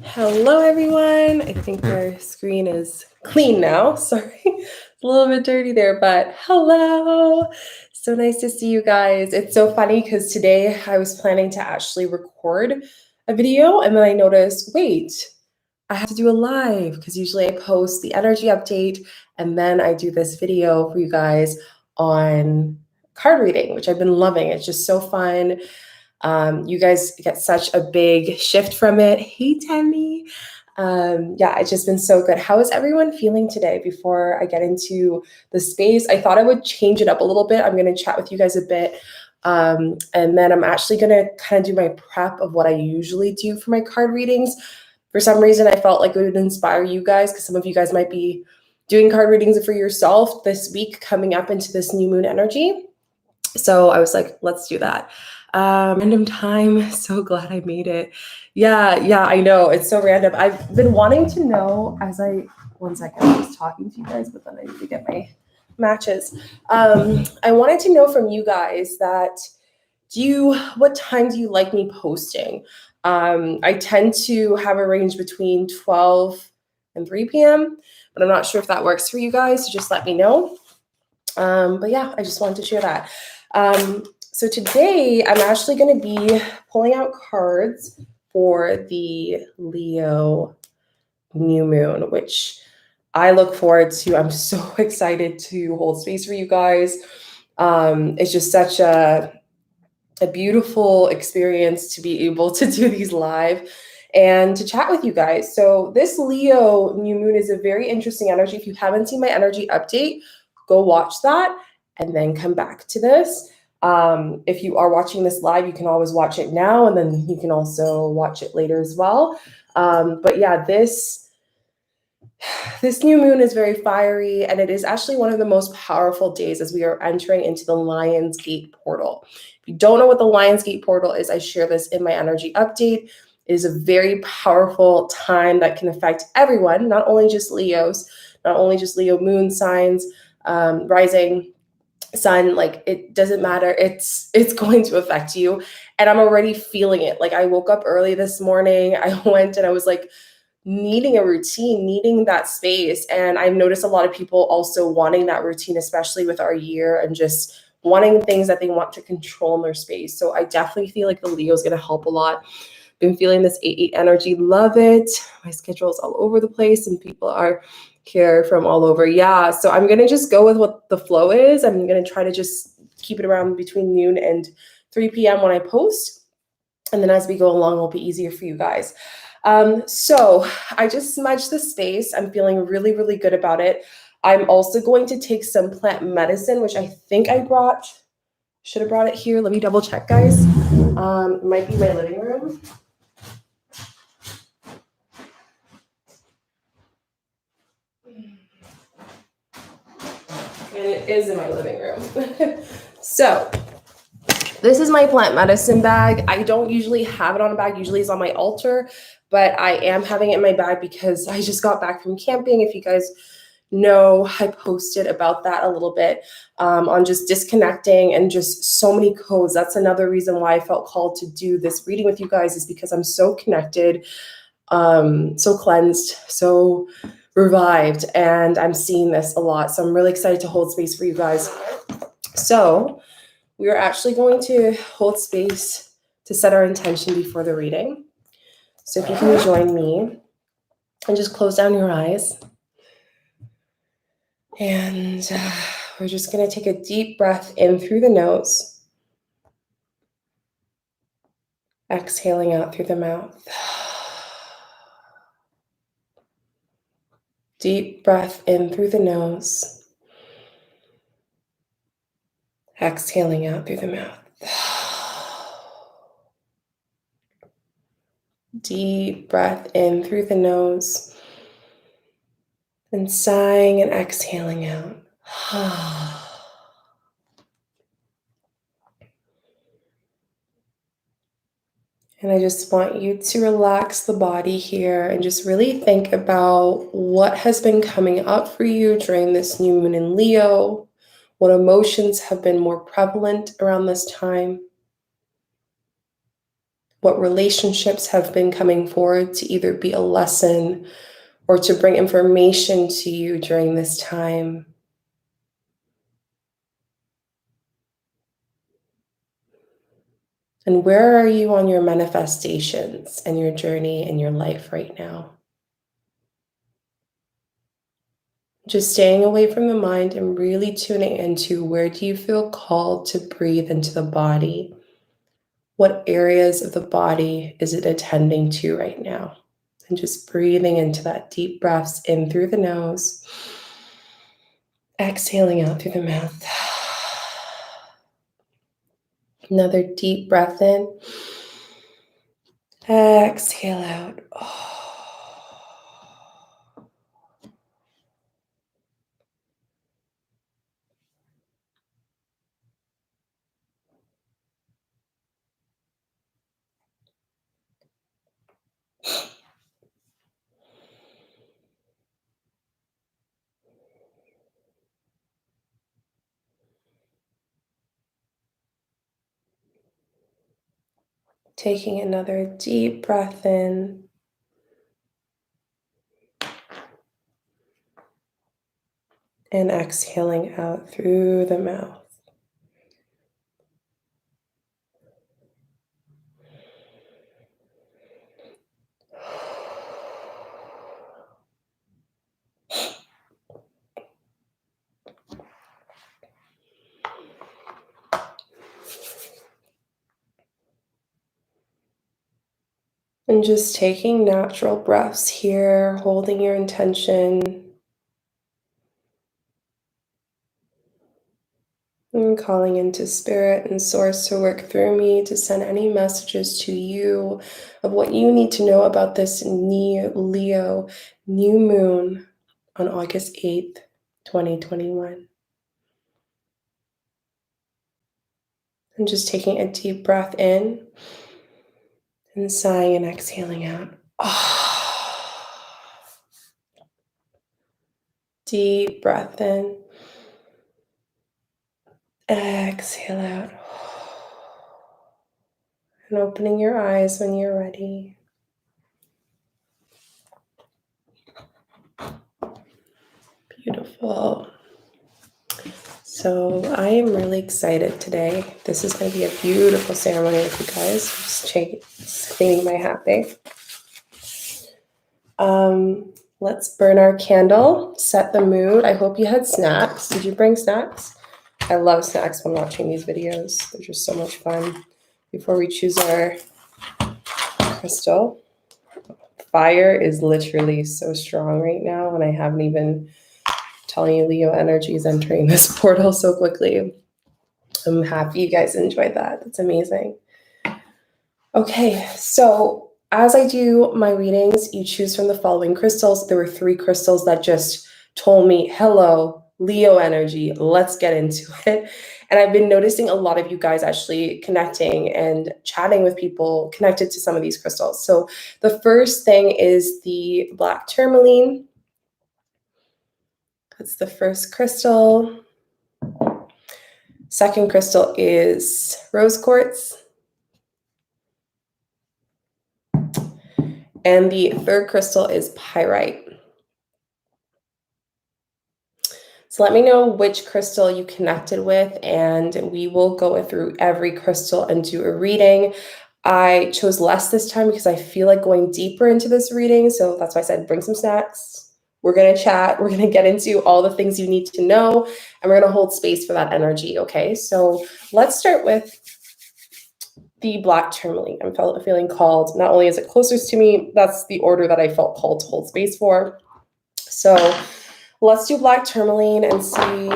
Hello, everyone. I think our screen is clean now. Sorry, it's a little bit dirty there, but hello. So nice to see you guys. It's so funny because today I was planning to actually record a video and then I noticed, wait, I have to do a live because usually I post the energy update and then I do this video for you guys on card reading, which I've been loving. It's just so fun. You guys get such a big shift from it. Hey, Tammy. Yeah, it's just been so good. How is everyone feeling today? Before I get into the space, I thought I would change it up a little bit. I'm going to chat with you guys a bit. And then I'm actually going to kind of do my prep of what I usually do for my card readings. For some reason, I felt like it would inspire you guys because some of you guys might be doing card readings for yourself this week coming up into this new moon energy. So I was like, let's do that. Random time. So glad I made it. Yeah, I know. It's so random. I've been wanting to know one second, I was talking to you guys, but then I need to get my matches. I wanted to know from you guys that what time do you like me posting? I tend to have a range between 12 and 3 p.m., but I'm not sure if that works for you guys, so just let me know. But yeah, I just wanted to share that. So today I'm actually going to be pulling out cards for the Leo new moon, which I look forward to. I'm so excited to hold space for you guys. It's just such a beautiful experience to be able to do these live and to chat with you guys. So this Leo new moon is a very interesting energy. If you haven't seen my energy update, go watch that and then come back to this. If you are watching this live, you can always watch it now, and then you can also watch it later as well. But yeah, this new moon is very fiery, and it is actually one of the most powerful days as we are entering into the Lion's Gate portal. If you don't know what the Lion's Gate portal is, I share this in my energy update. It is a very powerful time that can affect everyone, not only just Leos, not only just Leo moon signs, rising, sun, like it doesn't matter. It's going to affect you. And I'm already feeling it. Like I woke up early this morning. I went and I was like needing a routine, needing that space. And I've noticed a lot of people also wanting that routine, especially with our year and just wanting things that they want to control in their space. So I definitely feel like the Leo is going to help a lot. Been feeling this 8-8 energy. Love it. My schedule is all over the place and people are here from all over. Yeah, so I'm going to just go with what the flow is. I'm going to try to just keep it around between noon and 3 p.m. when I post. And then as we go along, it'll be easier for you guys. So I just smudged the space. I'm feeling really, really good about it. I'm also going to take some plant medicine, which I think I should have brought it here. Let me double check, guys. It might be my living room. And it is in my living room. So this is my plant medicine bag. I don't usually have it on a bag. Usually it's on my altar, but I am having it in my bag because I just got back from camping. If you guys know, I posted about that a little bit on just disconnecting and just so many codes. That's another reason why I felt called to do this reading with you guys, is because I'm so connected, so cleansed, so revived, and I'm seeing this a lot. So I'm really excited to hold space for you guys. So we are actually going to hold space to set our intention before the reading. So if you can join me and just close down your eyes. And we're just going to take a deep breath in through the nose, exhaling out through the mouth. Deep breath in through the nose, exhaling out through the mouth. Deep breath in through the nose, and sighing and exhaling out. And I just want you to relax the body here and just really think about what has been coming up for you during this new moon in Leo, what emotions have been more prevalent around this time. what relationships have been coming forward to either be a lesson or to bring information to you during this time. And where are you on your manifestations and your journey in your life right now? Just staying away from the mind and really tuning into where do you feel called to breathe into the body? What areas of the body is it attending to right now? And just breathing into that deep breaths in through the nose, exhaling out through the mouth. Another deep breath in, exhale out. Taking another deep breath in. And exhaling out through the mouth. And just taking natural breaths here, holding your intention. And calling into spirit and source to work through me to send any messages to you of what you need to know about this Leo new moon on August 8th, 2021. And just taking a deep breath in and sighing and exhaling out. Deep breath in. Exhale out. And opening your eyes when you're ready. Beautiful. So I am really excited today. This is going to be a beautiful ceremony with you guys. Just cleaning my hat there. Let's burn our candle, set the mood. I hope you had snacks. Did you bring snacks? I love snacks when watching these videos. They're just so much fun. Before we choose our crystal, fire is literally so strong right now, and I haven't even telling you Leo energy is entering this portal so quickly. I'm happy you guys enjoyed that. That's amazing. Okay, so as I do my readings, you choose from the following crystals. There were 3 crystals that just told me, hello, Leo energy, let's get into it. And I've been noticing a lot of you guys actually connecting and chatting with people connected to some of these crystals. So the first thing is the black tourmaline. That's the first crystal. Second crystal is rose quartz. And the third crystal is pyrite. So let me know which crystal you connected with, and we will go through every crystal and do a reading. I chose less this time because I feel like going deeper into this reading. So that's why I said bring some snacks. We're going to chat. We're going to get into all the things you need to know, and we're going to hold space for that energy. Okay, so let's start with the black tourmaline. I'm feeling called. Not only is it closest to me, that's the order that I felt called to hold space for. So let's do black tourmaline and see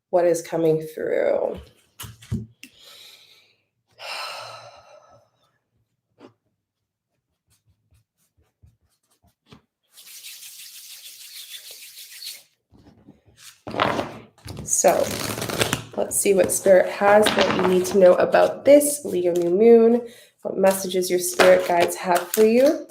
what is coming through. So let's see what spirit has, what you need to know about this Leo new moon, what messages your spirit guides have for you.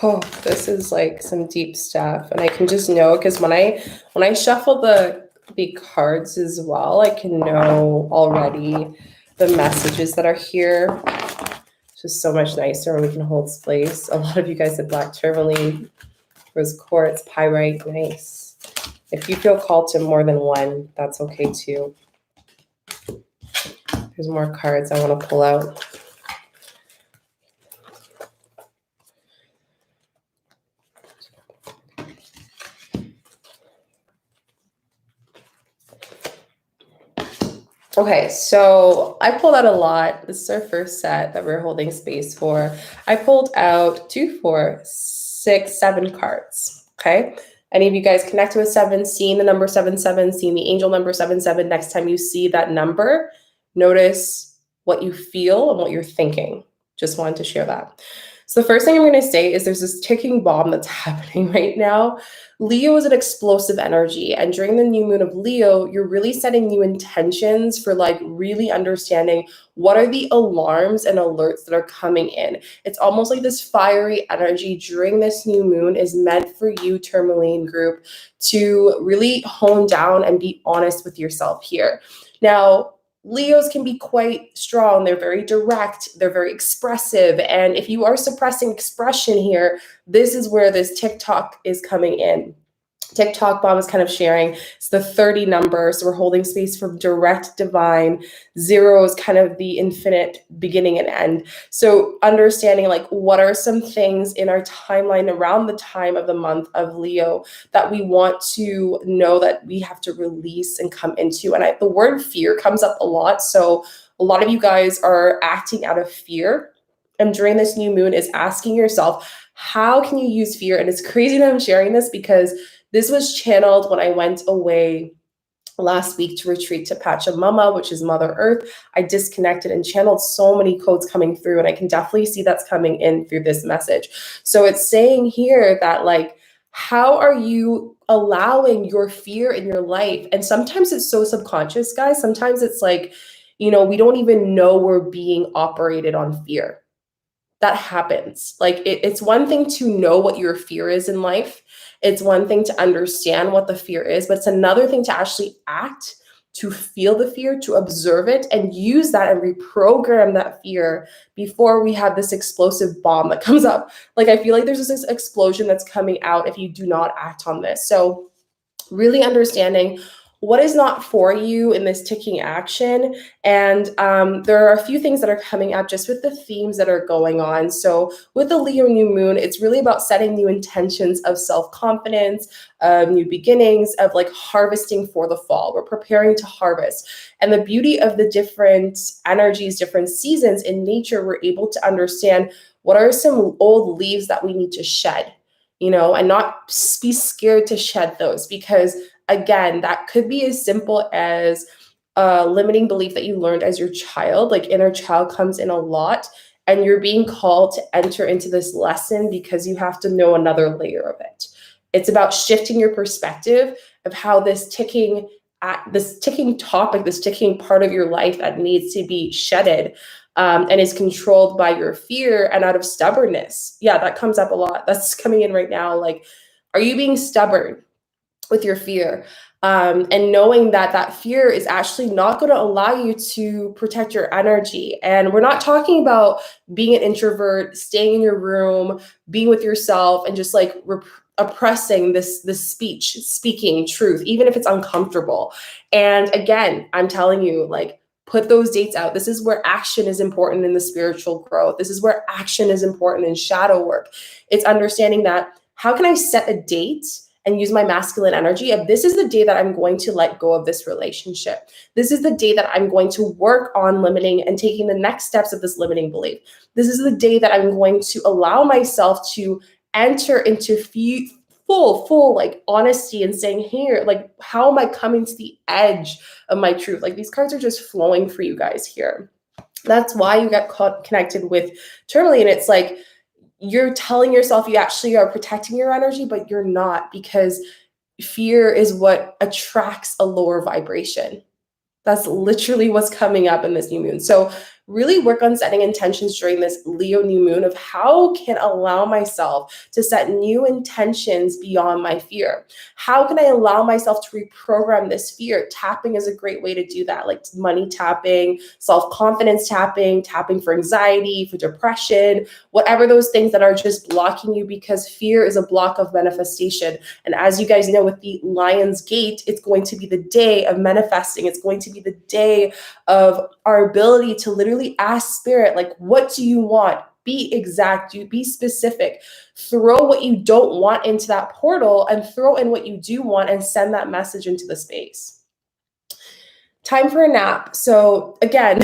Oh, this is like some deep stuff. And I can just know, because when I shuffle the cards as well, I can know already the messages that are here. It's just so much nicer when we can hold space. A lot of you guys had black tourmaline, rose quartz, pyrite, nice. If you feel called to more than one, that's okay too. There's more cards I want to pull out. Okay, so I pulled out a lot. This is our first set that we're holding space for. I pulled out 2, 4, 6, 7 cards. Okay. Any of you guys connected with 7, seeing the number 77, seeing the angel number 77, next time you see that number, notice what you feel and what you're thinking. Just wanted to share that. So the first thing I'm going to say is there's this ticking bomb that's happening right now. Leo is an explosive energy, and during the new moon of Leo, you're really setting new intentions for like really understanding what are the alarms and alerts that are coming in. It's almost like this fiery energy during this new moon is meant for you, Tourmaline group, to really hone down and be honest with yourself here. Now, Leos can be quite strong. They're very direct. They're very expressive. And if you are suppressing expression here, this is where this TikTok is coming in. TikTok bomb is kind of sharing. It's the 30 number. So we're holding space for direct divine. 0 is kind of the infinite beginning and end. So understanding like what are some things in our timeline around the time of the month of Leo that we want to know that we have to release and come into. And the word fear comes up a lot. So a lot of you guys are acting out of fear. And during this new moon is asking yourself, how can you use fear? And it's crazy that I'm sharing this because this was channeled when I went away last week to retreat to Pachamama, which is Mother Earth. I disconnected and channeled so many codes coming through, and I can definitely see that's coming in through this message. So it's saying here that like, how are you allowing your fear in your life? And sometimes it's so subconscious, guys. Sometimes it's like, we don't even know we're being operated on fear. That happens. Like it's one thing to know what your fear is in life. It's one thing to understand what the fear is, but it's another thing to actually act, to feel the fear, to observe it and use that and reprogram that fear before we have this explosive bomb that comes up. Like I feel like there's this explosion that's coming out if you do not act on this. So really understanding what is not for you in this ticking action. And there are a few things that are coming up just with the themes that are going on. So with the Leo new moon, it's really about setting new intentions of self-confidence, new beginnings, of like harvesting for the fall. We're preparing to harvest. And the beauty of the different energies, different seasons in nature, we're able to understand what are some old leaves that we need to shed, and not be scared to shed those, because again, that could be as simple as a limiting belief that you learned as your child. Like inner child comes in a lot, and you're being called to enter into this lesson because you have to know another layer of it. It's about shifting your perspective of how this ticking topic, this ticking part of your life that needs to be shedded, and is controlled by your fear and out of stubbornness. Yeah, that comes up a lot. That's coming in right now. Like, are you being stubborn with your fear? And knowing that that fear is actually not going to allow you to protect your energy. And we're not talking about being an introvert, staying in your room, being with yourself, and just like oppressing this speaking truth, even if it's uncomfortable. And again, I'm telling you, like, put those dates out. This is where action is important in the spiritual growth. This is where action is important in shadow work. It's understanding that, how can I set a date and use my masculine energy of, this is the day that I'm going to let go of this relationship. This is the day that I'm going to work on limiting and taking the next steps of this limiting belief. This is the day that I'm going to allow myself to enter into full like honesty and saying, here, like, how am I coming to the edge of my truth? Like, these cards are just flowing for you guys here. That's why you got connected with Tourmaline. It's like, you're telling yourself you actually are protecting your energy, but you're not, because fear is what attracts a lower vibration. That's literally what's coming up in this new moon. So really work on setting intentions during this Leo new moon of how can I allow myself to set new intentions beyond my fear. How can I allow myself to reprogram this fear? Tapping is a great way to do that, like money tapping, self-confidence tapping, tapping for anxiety, for depression, whatever those things that are just blocking you, because fear is a block of manifestation. And as you guys know, with the Lion's Gate, it's going to be the day of manifesting. It's going to be the day of our ability to literally ask spirit, like, what do you want? Be exact, you be specific. Throw what you don't want into that portal and throw in what you do want and send that message into the space. Time for a nap. So again,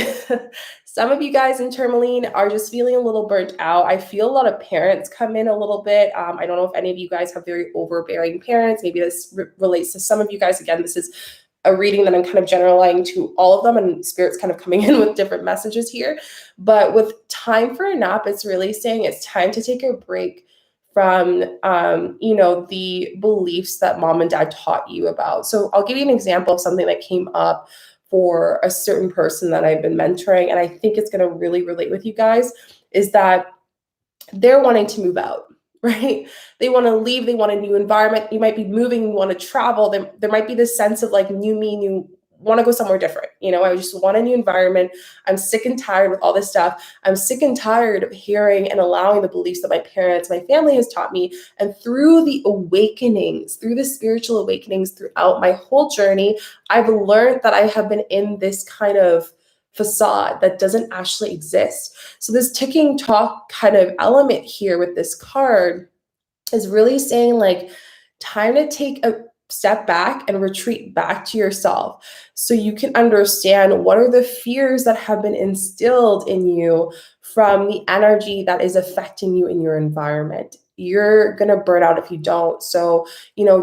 some of you guys in Tourmaline are just feeling a little burnt out. I feel a lot of parents come in a little bit. I don't know if any of you guys have very overbearing parents. Maybe this relates to some of you guys. Again, this is a reading that I'm kind of generalizing to all of them, and Spirit's kind of coming in with different messages here. But with time for a nap, it's really saying it's time to take a break from, the beliefs that mom and dad taught you about. So I'll give you an example of something that came up for a certain person that I've been mentoring, and I think it's going to really relate with you guys, is that they're wanting to move out, right? They want to leave. They want a new environment. You might be moving, you want to travel. There might be this sense of like new me, new, want to go somewhere different. I just want a new environment. I'm sick and tired with all this stuff. I'm sick and tired of hearing and allowing the beliefs that my parents, my family has taught me. And through the awakenings, through the spiritual awakenings throughout my whole journey, I've learned that I have been in this kind of facade that doesn't actually exist. So this ticking talk kind of element here with this card is really saying like, time to take a step back and retreat back to yourself so you can understand what are the fears that have been instilled in you from the energy that is affecting you in your environment. You're going to burn out if you don't. So,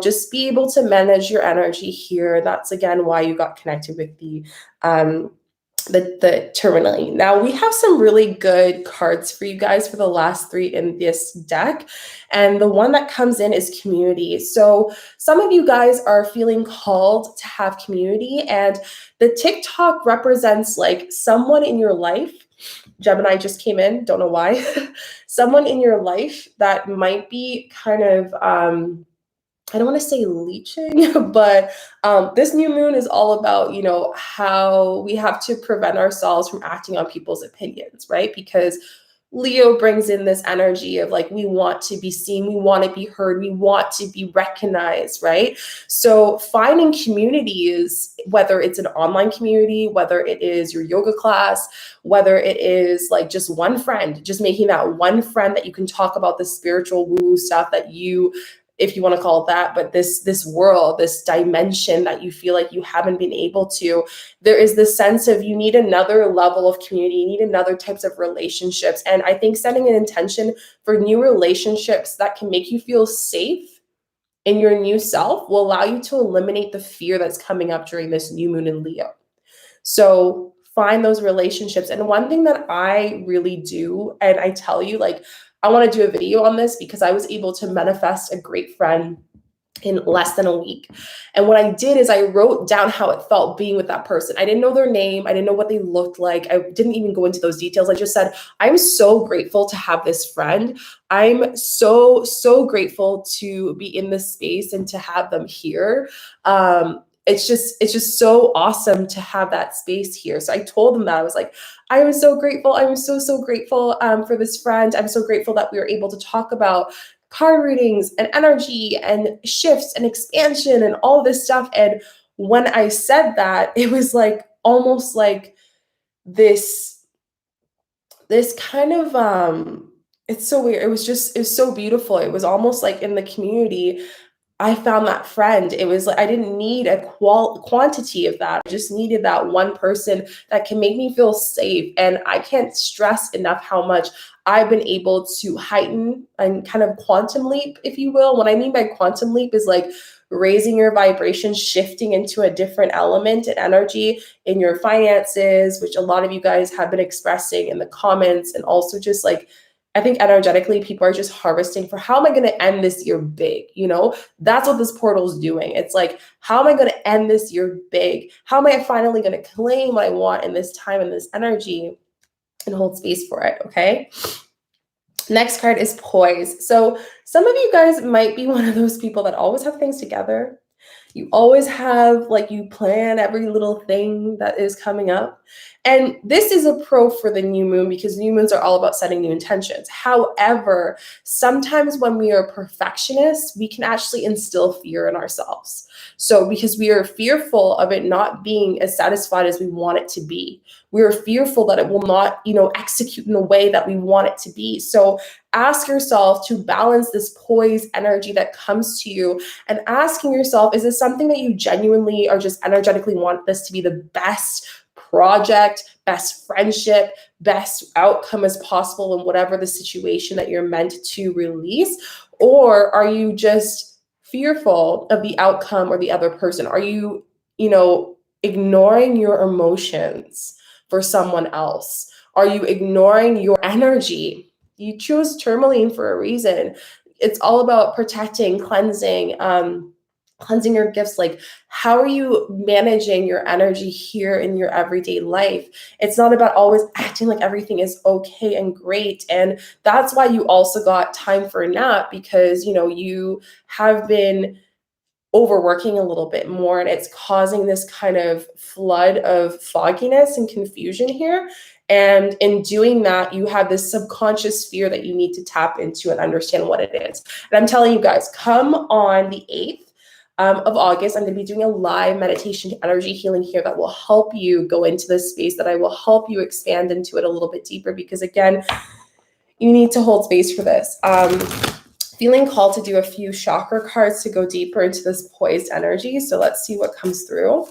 just be able to manage your energy here. That's again why you got connected with the Tourmaline. Now we have some really good cards for you guys for the last 3 in this deck. And the one that comes in is community. So some of you guys are feeling called to have community, and the TikTok represents like someone in your life. Gemini just came in, don't know why. Someone in your life that might be kind of, I don't want to say leeching, but this new moon is all about, how we have to prevent ourselves from acting on people's opinions, right? Because Leo brings in this energy of like, we want to be seen, we want to be heard, we want to be recognized, right? So finding communities, whether it's an online community, whether it is your yoga class, whether it is like just one friend, just making that one friend that you can talk about the spiritual woo stuff that you, if you want to call it that, but this world, this dimension that you feel like you haven't been able to, there is this sense of you need another level of community, you need another types of relationships. And I think setting an intention for new relationships that can make you feel safe in your new self will allow you to eliminate the fear that's coming up during this new moon in Leo. So find those relationships. And one thing that I really do, and I tell you, like, I want to do a video on this because I was able to manifest a great friend in less than a week. And what I did is I wrote down how it felt being with that person. I didn't know their name. I didn't know what they looked like. I didn't even go into those details. I just said, I'm so grateful to have this friend. I'm so, so grateful to be in this space and to have them here. It's just so awesome to have that space here. So I told them that I was like, I was so grateful. I'm so, so grateful for this friend. I'm so grateful that we were able to talk about card readings and energy and shifts and expansion and all this stuff. And when I said that, it was like almost like this kind of it's so weird. It was so beautiful. It was almost like in the community, I found that friend. It was like I didn't need a quantity of that. I just needed that one person that can make me feel safe. And I can't stress enough how much I've been able to heighten and kind of quantum leap, if you will. What I mean by quantum leap is like raising your vibration, shifting into a different element and energy in your finances, which a lot of you guys have been expressing in the comments, and also just like, I think energetically, people are just harvesting for how am I going to end this year big? That's what this portal is doing. It's like, how am I going to end this year big? How am I finally going to claim what I want in this time and this energy? and hold space for it, okay? Next card is poise. So some of you guys might be one of those people that always have things together. You always have, like, you plan every little thing that is coming up. And this is a pro for the new moon because new moons are all about setting new intentions. However, sometimes when we are perfectionists, we can actually instill fear in ourselves. So because we are fearful of it not being as satisfied as we want it to be, we are fearful that it will not, execute in a way that we want it to be. So ask yourself to balance this poise energy that comes to you and asking yourself, is this something that you genuinely or just energetically want this to be the best project, best friendship, best outcome as possible in whatever the situation that you're meant to release? Or are you just fearful of the outcome or the other person? Are you, ignoring your emotions for someone else? Are you ignoring your energy? You chose Tourmaline for a reason. It's all about protecting, cleansing your gifts. Like, how are you managing your energy here in your everyday life? It's not about always acting like everything is okay and great. And that's why you also got time for a nap, because you have been overworking a little bit more, and it's causing this kind of flood of fogginess and confusion here. And in doing that, you have this subconscious fear that you need to tap into and understand what it is. And I'm telling you guys, come on the 8th of August, I'm going to be doing a live meditation energy healing here that will help you go into this space, that I will help you expand into it a little bit deeper, because again, you need to hold space for this. Feeling called to do a few chakra cards to go deeper into this poised energy. So let's see what comes through.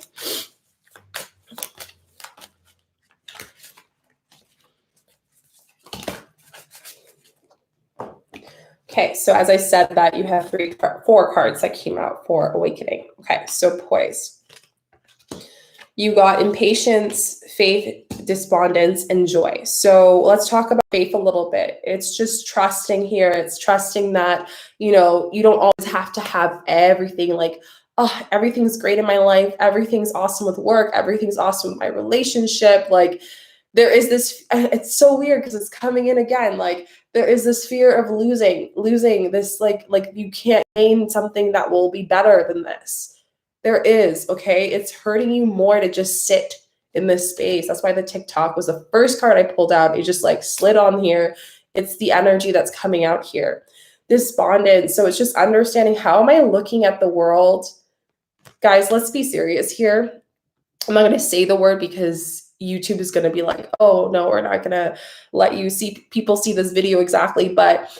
Okay, so as I said that, you have 4 cards that came out for awakening. Okay, so poised. You got impatience, faith, despondence, and joy. So let's talk about faith a little bit. It's just trusting here. It's trusting that, you don't always have to have everything like, oh, everything's great in my life. Everything's awesome with work. Everything's awesome with my relationship. Like, there is this, it's so weird because it's coming in again. Like, there is this fear of losing this, like you can't gain something that will be better than this. There is, okay? It's hurting you more to just sit in this space. That's why the TikTok was the first card I pulled out. It just like slid on here. It's the energy that's coming out here. Despondent. So it's just understanding, how am I looking at the world? Guys, let's be serious here. I'm not going to say the word because YouTube is going to be like, oh, no, we're not going to let you see people see this video exactly. But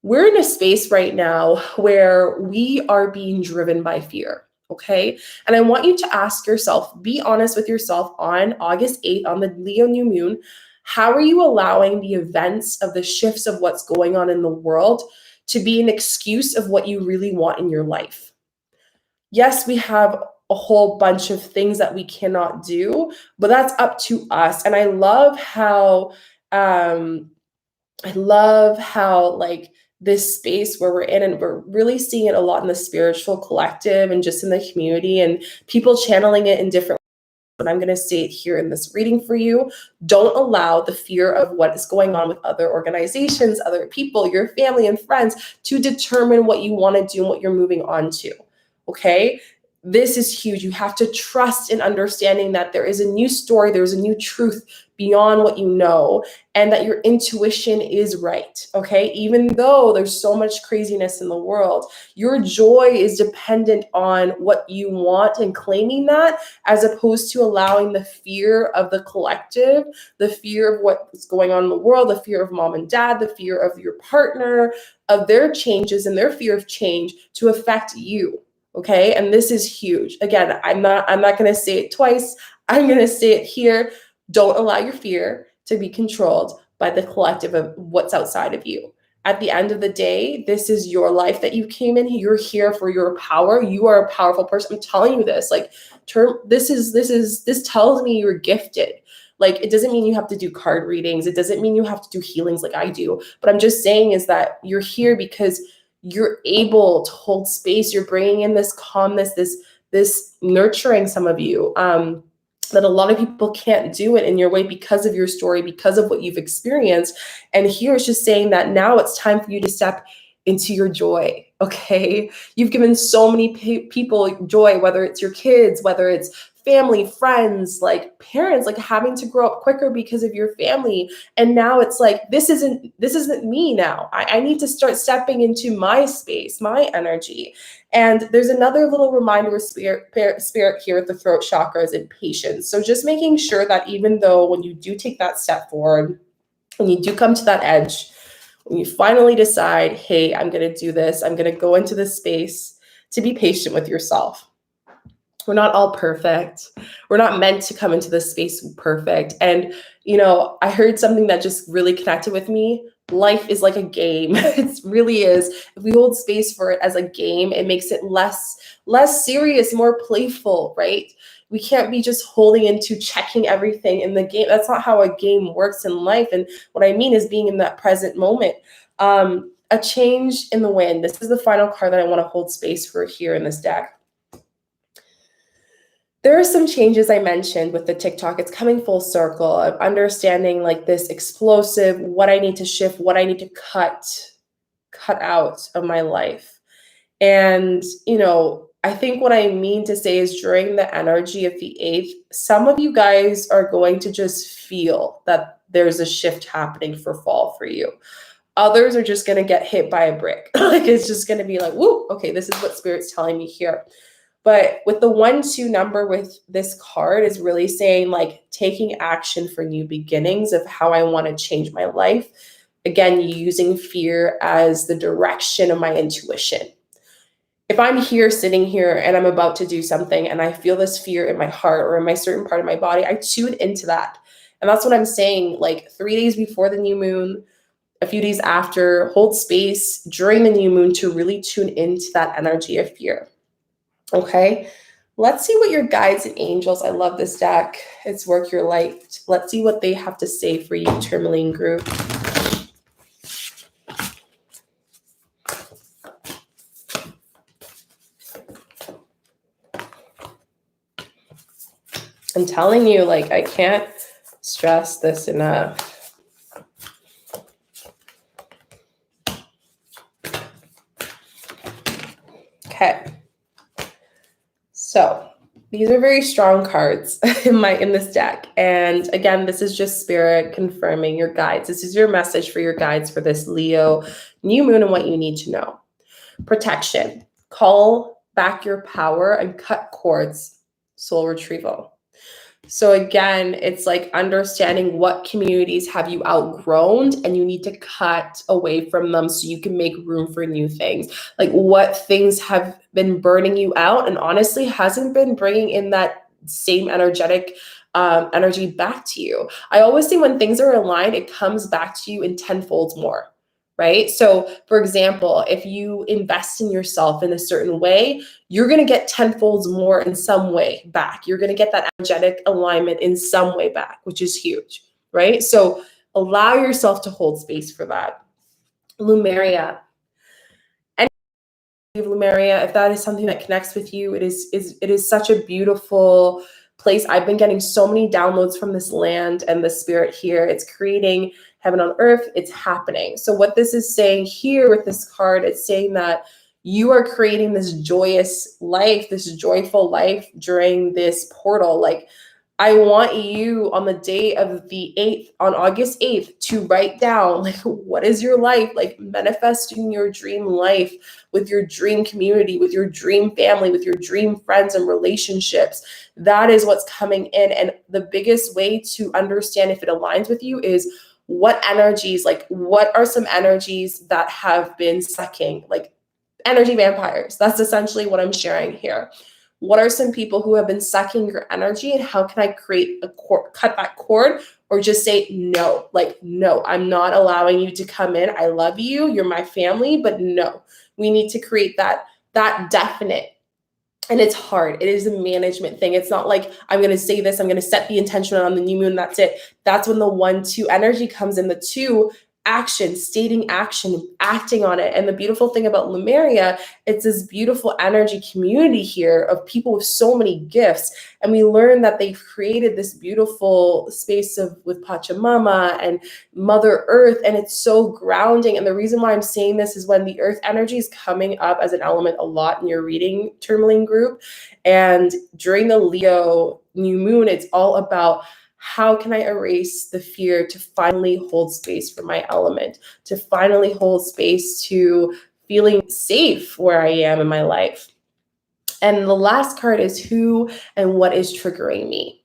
we're in a space right now where we are being driven by fear. Okay. And I want you to ask yourself, be honest with yourself on August 8th, on the Leo new moon. How are you allowing the events of the shifts of what's going on in the world to be an excuse of what you really want in your life? Yes, we have a whole bunch of things that we cannot do, but that's up to us. And I love how like this space where we're in, and we're really seeing it a lot in the spiritual collective and just in the community, and people channeling it in different ways. But I'm going to say it here in this reading for you. Don't allow the fear of what is going on with other organizations, other people, your family and friends to determine what you want to do and what you're moving on to. Okay? This is huge. You have to trust in understanding that there is a new story, there's a new truth beyond what you know, and that your intuition is right, okay? Even though there's so much craziness in the world, your joy is dependent on what you want and claiming that, as opposed to allowing the fear of the collective, the fear of what's going on in the world, the fear of mom and dad, the fear of your partner, of their changes and their fear of change to affect you. Okay. And this is huge. Again, I'm not going to say it twice. I'm going to say it here. Don't allow your fear to be controlled by the collective of what's outside of you. At the end of the day, this is your life that you came in. You're here for your power. You are a powerful person. I'm telling you this, like, this tells me you're gifted. Like, it doesn't mean you have to do card readings. It doesn't mean you have to do healings like I do. But I'm just saying is that you're here because you're able to hold space. You're bringing in this calmness, this nurturing, some of you. that a lot of people can't do it in your way because of your story, because of what you've experienced. And here it's just saying that now it's time for you to step into your joy. Okay. You've given so many people joy, whether it's your kids, whether it's family, friends, like parents, like having to grow up quicker because of your family. And now it's like, this isn't me now. I need to start stepping into my space, my energy. And there's another little reminder with spirit here with the throat chakras and patience. So just making sure that even though when you do take that step forward, when you do come to that edge, when you finally decide, hey, I'm going to do this, I'm going to go into this space, to be patient with yourself. We're not all perfect. We're not meant to come into this space perfect. And, I heard something that just really connected with me. Life is like a game. It really is. If we hold space for it as a game, it makes it less serious, more playful, right? We can't be just holding into checking everything in the game. That's not how a game works in life. And what I mean is being in that present moment. A change in the wind. This is the final card that I want to hold space for here in this deck. There are some changes I mentioned with the TikTok. It's coming full circle of understanding like this explosive, what I need to shift, what I need to cut out of my life. And, I think what I mean to say is during the energy of the 8th, some of you guys are going to just feel that there's a shift happening for fall for you. Others are just going to get hit by a brick. Like it's just going to be like, whoo, okay, this is what Spirit's telling me here. But with the 1-2 number with this card is really saying like taking action for new beginnings of how I want to change my life. Again, using fear as the direction of my intuition. If I'm here sitting here and I'm about to do something and I feel this fear in my heart or in my certain part of my body, I tune into that. And that's what I'm saying, like 3 days before the new moon, a few days after, hold space during the new moon to really tune into that energy of fear. Okay, let's see what your guides and angels, I love this deck, it's Work Your Light. Let's see what they have to say for you, Tourmaline group. I'm telling you, like, I can't stress this enough. Okay. So these are very strong cards in this deck. And again, this is just Spirit confirming your guides. This is your message for your guides for this Leo new moon and what you need to know. Protection. Call back your power and cut cords. Soul retrieval. So again, it's like understanding what communities have you outgrown and you need to cut away from them so you can make room for new things. Like what things have been burning you out and honestly hasn't been bringing in that same energetic energy back to you. I always say when things are aligned, it comes back to you in tenfold more. Right? So for example, if you invest in yourself in a certain way, you're going to get tenfold more in some way back. You're going to get that energetic alignment in some way back, which is huge, right? So allow yourself to hold space for that. Lumeria. And Lumeria, if that is something that connects with you, it is such a beautiful place. I've been getting so many downloads from this land and the spirit here. It's creating heaven on earth. It's happening. So what this is saying here with this card, it's saying that you are creating this joyous life, this joyful life during this portal. Like I want you on the day of the 8th, on August 8th, to write down like, what is your life? Like manifesting your dream life with your dream community, with your dream family, with your dream friends and relationships. That is what's coming in. And the biggest way to understand if it aligns with you is what energies, like what are some energies that have been sucking, like energy vampires. That's essentially what I'm sharing here. What are some people who have been sucking your energy and how can I create a cord, cut that cord, or just say, no, like, no, I'm not allowing you to come in. I love you. You're my family, but no, we need to create that definite. And it's hard. It is a management thing. It's not like I'm going to say this, I'm going to set the intention on the new moon. That's it. That's when the 1-2 energy comes in. The 2 action, stating action, acting on it. And the beautiful thing about Lemuria, it's this beautiful energy community here of people with so many gifts. And we learn that they've created this beautiful space with Pachamama and Mother Earth, and it's so grounding. And the reason why I'm saying this is when the earth energy is coming up as an element a lot in your reading Tourmaline group. And during the Leo new moon, it's all about how can I erase the fear to finally hold space for my element, to finally hold space to feeling safe where I am in my life. And the last card is who and what is triggering me.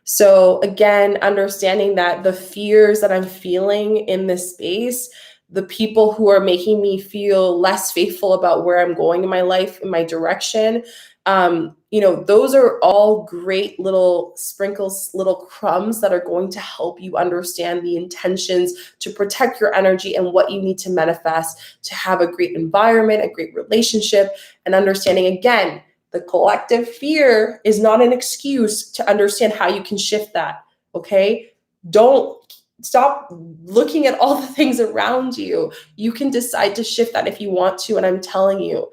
So again, understanding that the fears that I'm feeling in this space, the people who are making me feel less faithful about where I'm going in my life, in my direction, those are all great little sprinkles, little crumbs that are going to help you understand the intentions to protect your energy and what you need to manifest to have a great environment, a great relationship, and understanding again, the collective fear is not an excuse to understand how you can shift that, okay? Don't stop looking at all the things around you. You can decide to shift that if you want to, and I'm telling you,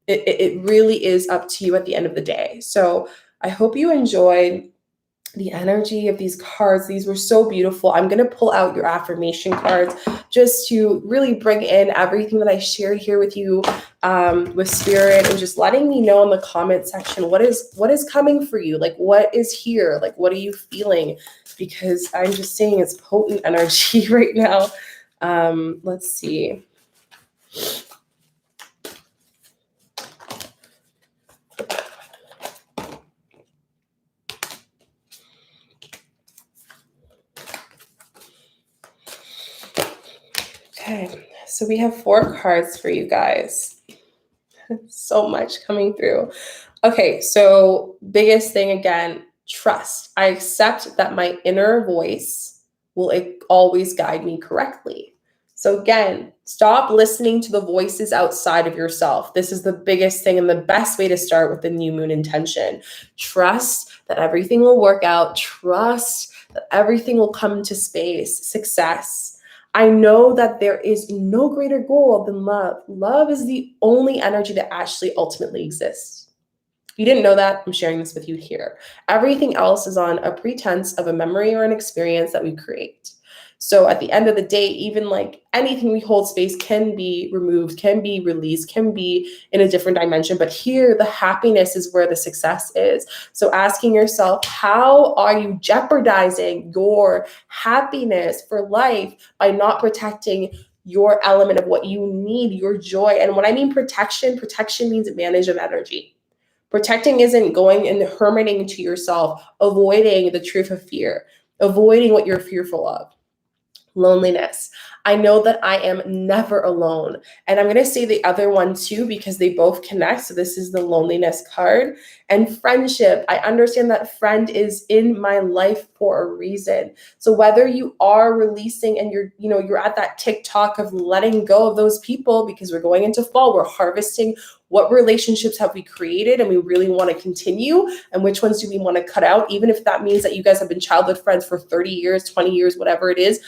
it really is up to you at the end of the day. So I hope you enjoyed the energy of these cards. These were so beautiful. I'm going to pull out your affirmation cards just to really bring in everything that I shared here with you with spirit, and just letting me know in the comment section what is coming for you, like what is here, like what are you feeling, because I'm just saying it's potent energy right now. Let's see. Okay, so we have 4 cards for you guys. So much coming through. Okay, so biggest thing again, trust. I accept that my inner voice will always guide me correctly. So again, stop listening to the voices outside of yourself. This is the biggest thing and the best way to start with the new moon intention. Trust that everything will work out. Trust that everything will come into space. Success. I know that there is no greater goal than love. Love is the only energy that actually ultimately exists. If you didn't know that, I'm sharing this with you here. Everything else is on a pretense of a memory or an experience that we create. So at the end of the day, even like anything we hold space can be removed, can be released, can be in a different dimension. But here, the happiness is where the success is. So asking yourself, how are you jeopardizing your happiness for life by not protecting your element of what you need, your joy? And when I mean protection means advantage of energy. Protecting isn't going and hermiting to yourself, avoiding the truth of fear, avoiding what you're fearful of. Loneliness. I know that I am never alone. And I'm going to say the other one too, because they both connect. So this is the loneliness card. And friendship. I understand that friend is in my life for a reason. So whether you are releasing and you're at that TikTok of letting go of those people, because we're going into fall, we're harvesting what relationships have we created and we really want to continue, and which ones do we want to cut out, even if that means that you guys have been childhood friends for 30 years, 20 years, whatever it is.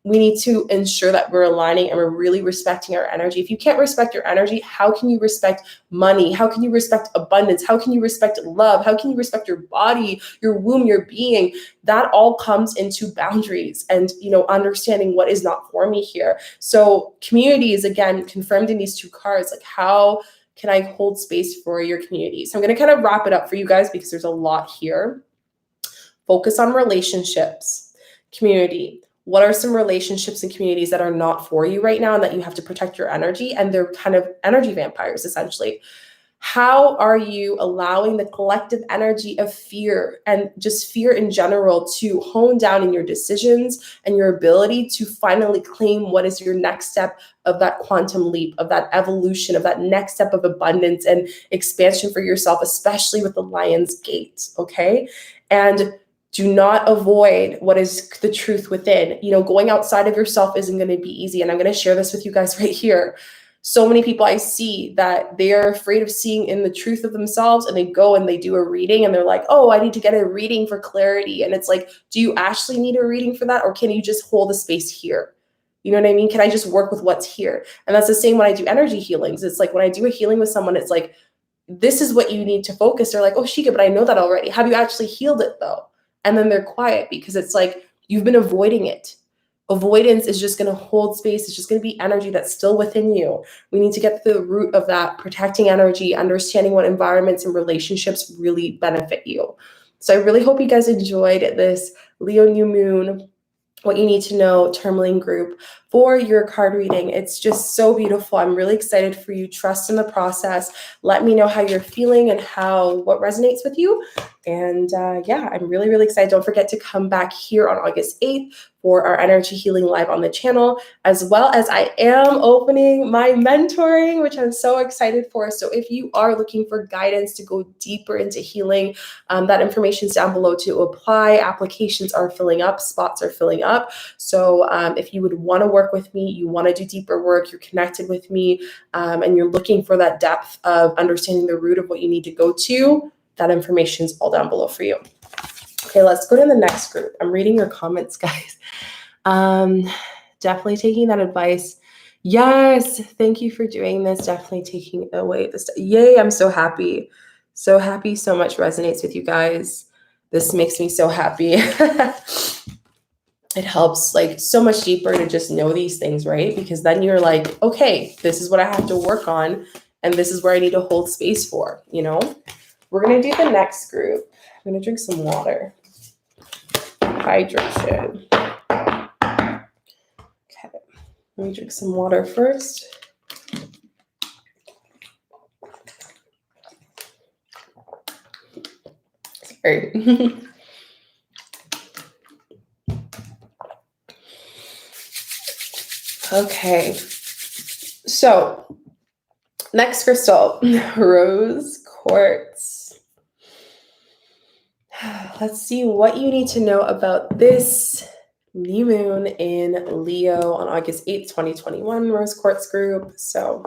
We need to ensure that we're aligning and we're really respecting our energy. If you can't respect your energy, how can you respect money? How can you respect abundance? How can you respect love? How can you respect your body, your womb, your being? That all comes into boundaries and, understanding what is not for me here. So community is, again, confirmed in these 2 cards. Like, how can I hold space for your community? So I'm going to kind of wrap it up for you guys because there's a lot here. Focus on relationships, community. What are some relationships and communities that are not for you right now and that you have to protect your energy? And they're kind of energy vampires, essentially. How are you allowing the collective energy of fear and just fear in general to hone down in your decisions and your ability to finally claim what is your next step of that quantum leap, of that evolution, of that next step of abundance and expansion for yourself, especially with the Lion's Gate, okay? And do not avoid what is the truth within. Going outside of yourself isn't going to be easy. And I'm going to share this with you guys right here. So many people I see that they are afraid of seeing in the truth of themselves, and they go and they do a reading and they're like, oh, I need to get a reading for clarity. And it's like, do you actually need a reading for that? Or can you just hold the space here? You know what I mean? Can I just work with what's here? And that's the same when I do energy healings. It's like when I do a healing with someone, it's like, this is what you need to focus. They're like, oh, Shika, but I know that already. Have you actually healed it though? And then they're quiet because it's like, you've been avoiding it. Avoidance is just going to hold space. It's just going to be energy that's still within you. We need to get to the root of that, protecting energy, understanding what environments and relationships really benefit you. So I really hope you guys enjoyed this Leo new moon, what you need to know Tourmaline group for your card reading. It's just so beautiful. I'm really excited for you. Trust in the process. Let me know how you're feeling and what resonates with you. And yeah, I'm really, really excited. Don't forget to come back here on August 8th for our energy healing live on the channel, as well as I am opening my mentoring, which I'm so excited for. So if you are looking for guidance to go deeper into healing, that information is down below to apply. Applications are filling up, spots are filling up. So if you would want to work with me, you want to do deeper work, you're connected with me, and you're looking for that depth of understanding the root of what you need to go to, that information is all down below for you. Okay, let's go to the next group. I'm reading your comments, guys. Definitely taking that advice. Yes, thank you for doing this. Definitely taking away this. Yay, I'm so happy. So happy. So much resonates with you guys. This makes me so happy. It helps like so much deeper to just know these things, right? Because then you're like, okay, this is what I have to work on. And this is where I need to hold space for, you know? We're going to do the next group. I'm going to drink some water. Hydration. Okay. Let me drink some water first. Sorry. Okay. So, next crystal, rose quartz. Let's see what you need to know about this new moon in Leo on August 8th, 2021, rose quartz group. So,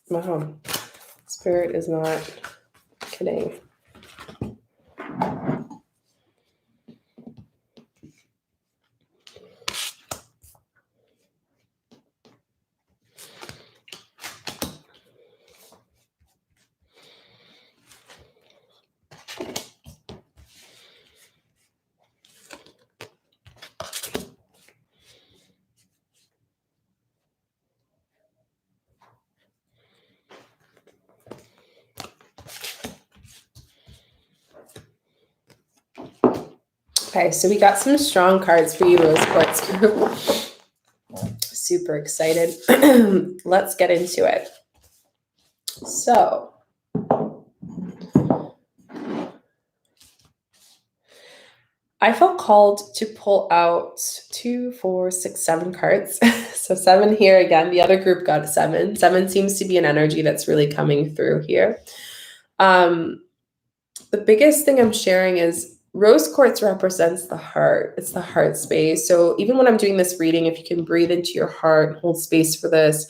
wow, Spirit is not kidding. Okay, so we got some strong cards for you, Rose Quartz group. Super excited. Let's get into it. So, I felt called to pull out 2, 4, 6, 7 cards. So 7 here again. The other group got 7. 7 seems to be an energy that's really coming through here. The biggest thing I'm sharing is rose quartz represents the heart. It's the heart space. So even when I'm doing this reading, if you can breathe into your heart and hold space for this,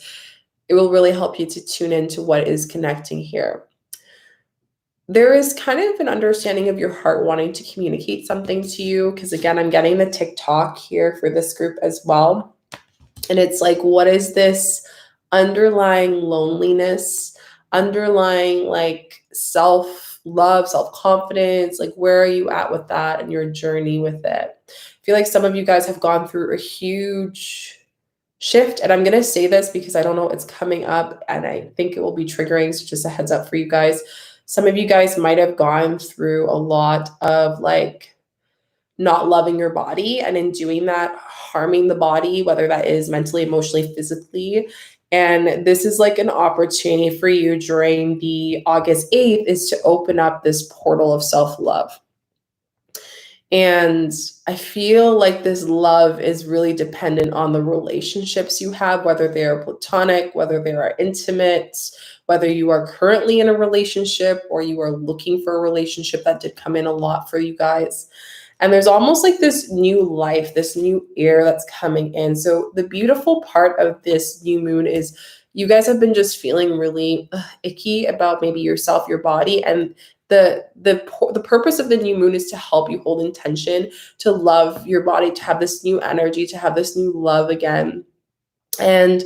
it will really help you to tune into what is connecting here. There is kind of an understanding of your heart wanting to communicate something to you. Because again, I'm getting the TikTok here for this group as well. And it's like, what is this underlying loneliness, underlying like self-love, self-confidence? Like, where are you at with that and your journey with it? I feel like some of you guys have gone through a huge shift. And I'm going to say this because I don't know what's coming up and I think it will be triggering. So just a heads up for you guys. Some of you guys might have gone through a lot of like not loving your body, and in doing that, harming the body, whether that is mentally, emotionally, physically. And this is like an opportunity for you during the August 8th is to open up this portal of self-love. And I feel like this love is really dependent on the relationships you have, whether they are platonic, whether they are intimate, whether you are currently in a relationship or you are looking for a relationship. That did come in a lot for you guys. And there's almost like this new life, this new air that's coming in. So the beautiful part of this new moon is you guys have been just feeling really icky about maybe yourself, your body, and the purpose of the new moon is to help you hold intention, to love your body, to have this new energy, to have this new love again. And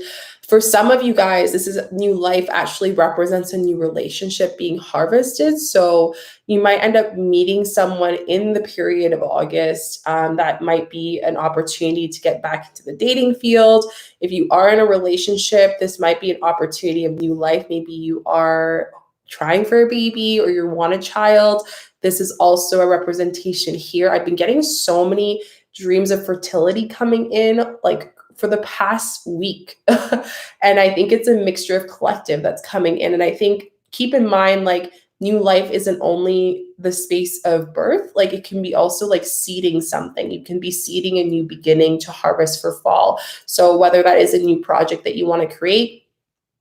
for some of you guys, this is new life actually represents a new relationship being harvested. So you might end up meeting someone in the period of August. That might be an opportunity to get back into the dating field. If you are in a relationship, this might be an opportunity of new life. Maybe you are trying for a baby or you want a child. This is also a representation here. I've been getting so many dreams of fertility coming in, like for the past week. And I think it's a mixture of collective that's coming in. And I think, keep in mind, like, new life isn't only the space of birth, like it can be also like seeding something. You can be seeding a new beginning to harvest for fall. So whether that is a new project that you want to create,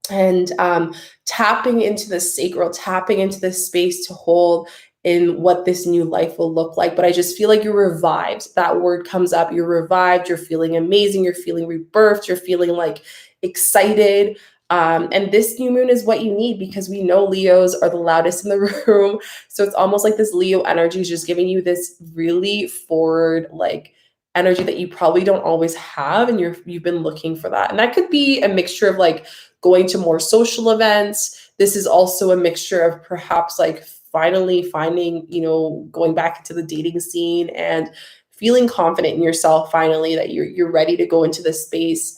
and tapping into the sacral, tapping into the space to hold in what this new life will look like. But I just feel like you're revived. That word comes up. You're revived. You're feeling amazing. You're feeling rebirthed. You're feeling like excited. And this new moon is what you need, because we know Leos are the loudest in the room. So it's almost like this Leo energy is just giving you this really forward, like, energy that you probably don't always have, and you've been looking for that. And that could be a mixture of like going to more social events. This is also a mixture of perhaps like finally finding, going back into the dating scene and feeling confident in yourself finally, that you're ready to go into this space.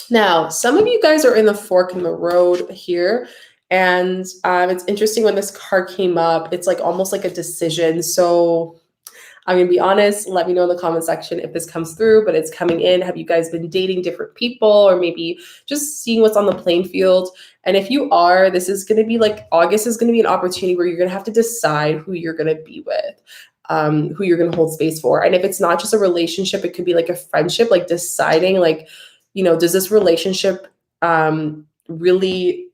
Now, some of you guys are in the fork in the road here. And it's interesting, when this card came up, it's like almost like a decision. So I'm going to be honest, let me know in the comment section if this comes through, but it's coming in. Have you guys been dating different people, or maybe just seeing what's on the playing field? And if you are, this is going to be like, August is going to be an opportunity where you're going to have to decide who you're going to be with, who you're going to hold space for. And if it's not just a relationship, it could be like a friendship, like deciding like, does this relationship really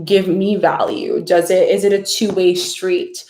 give me value? Is it a two-way street?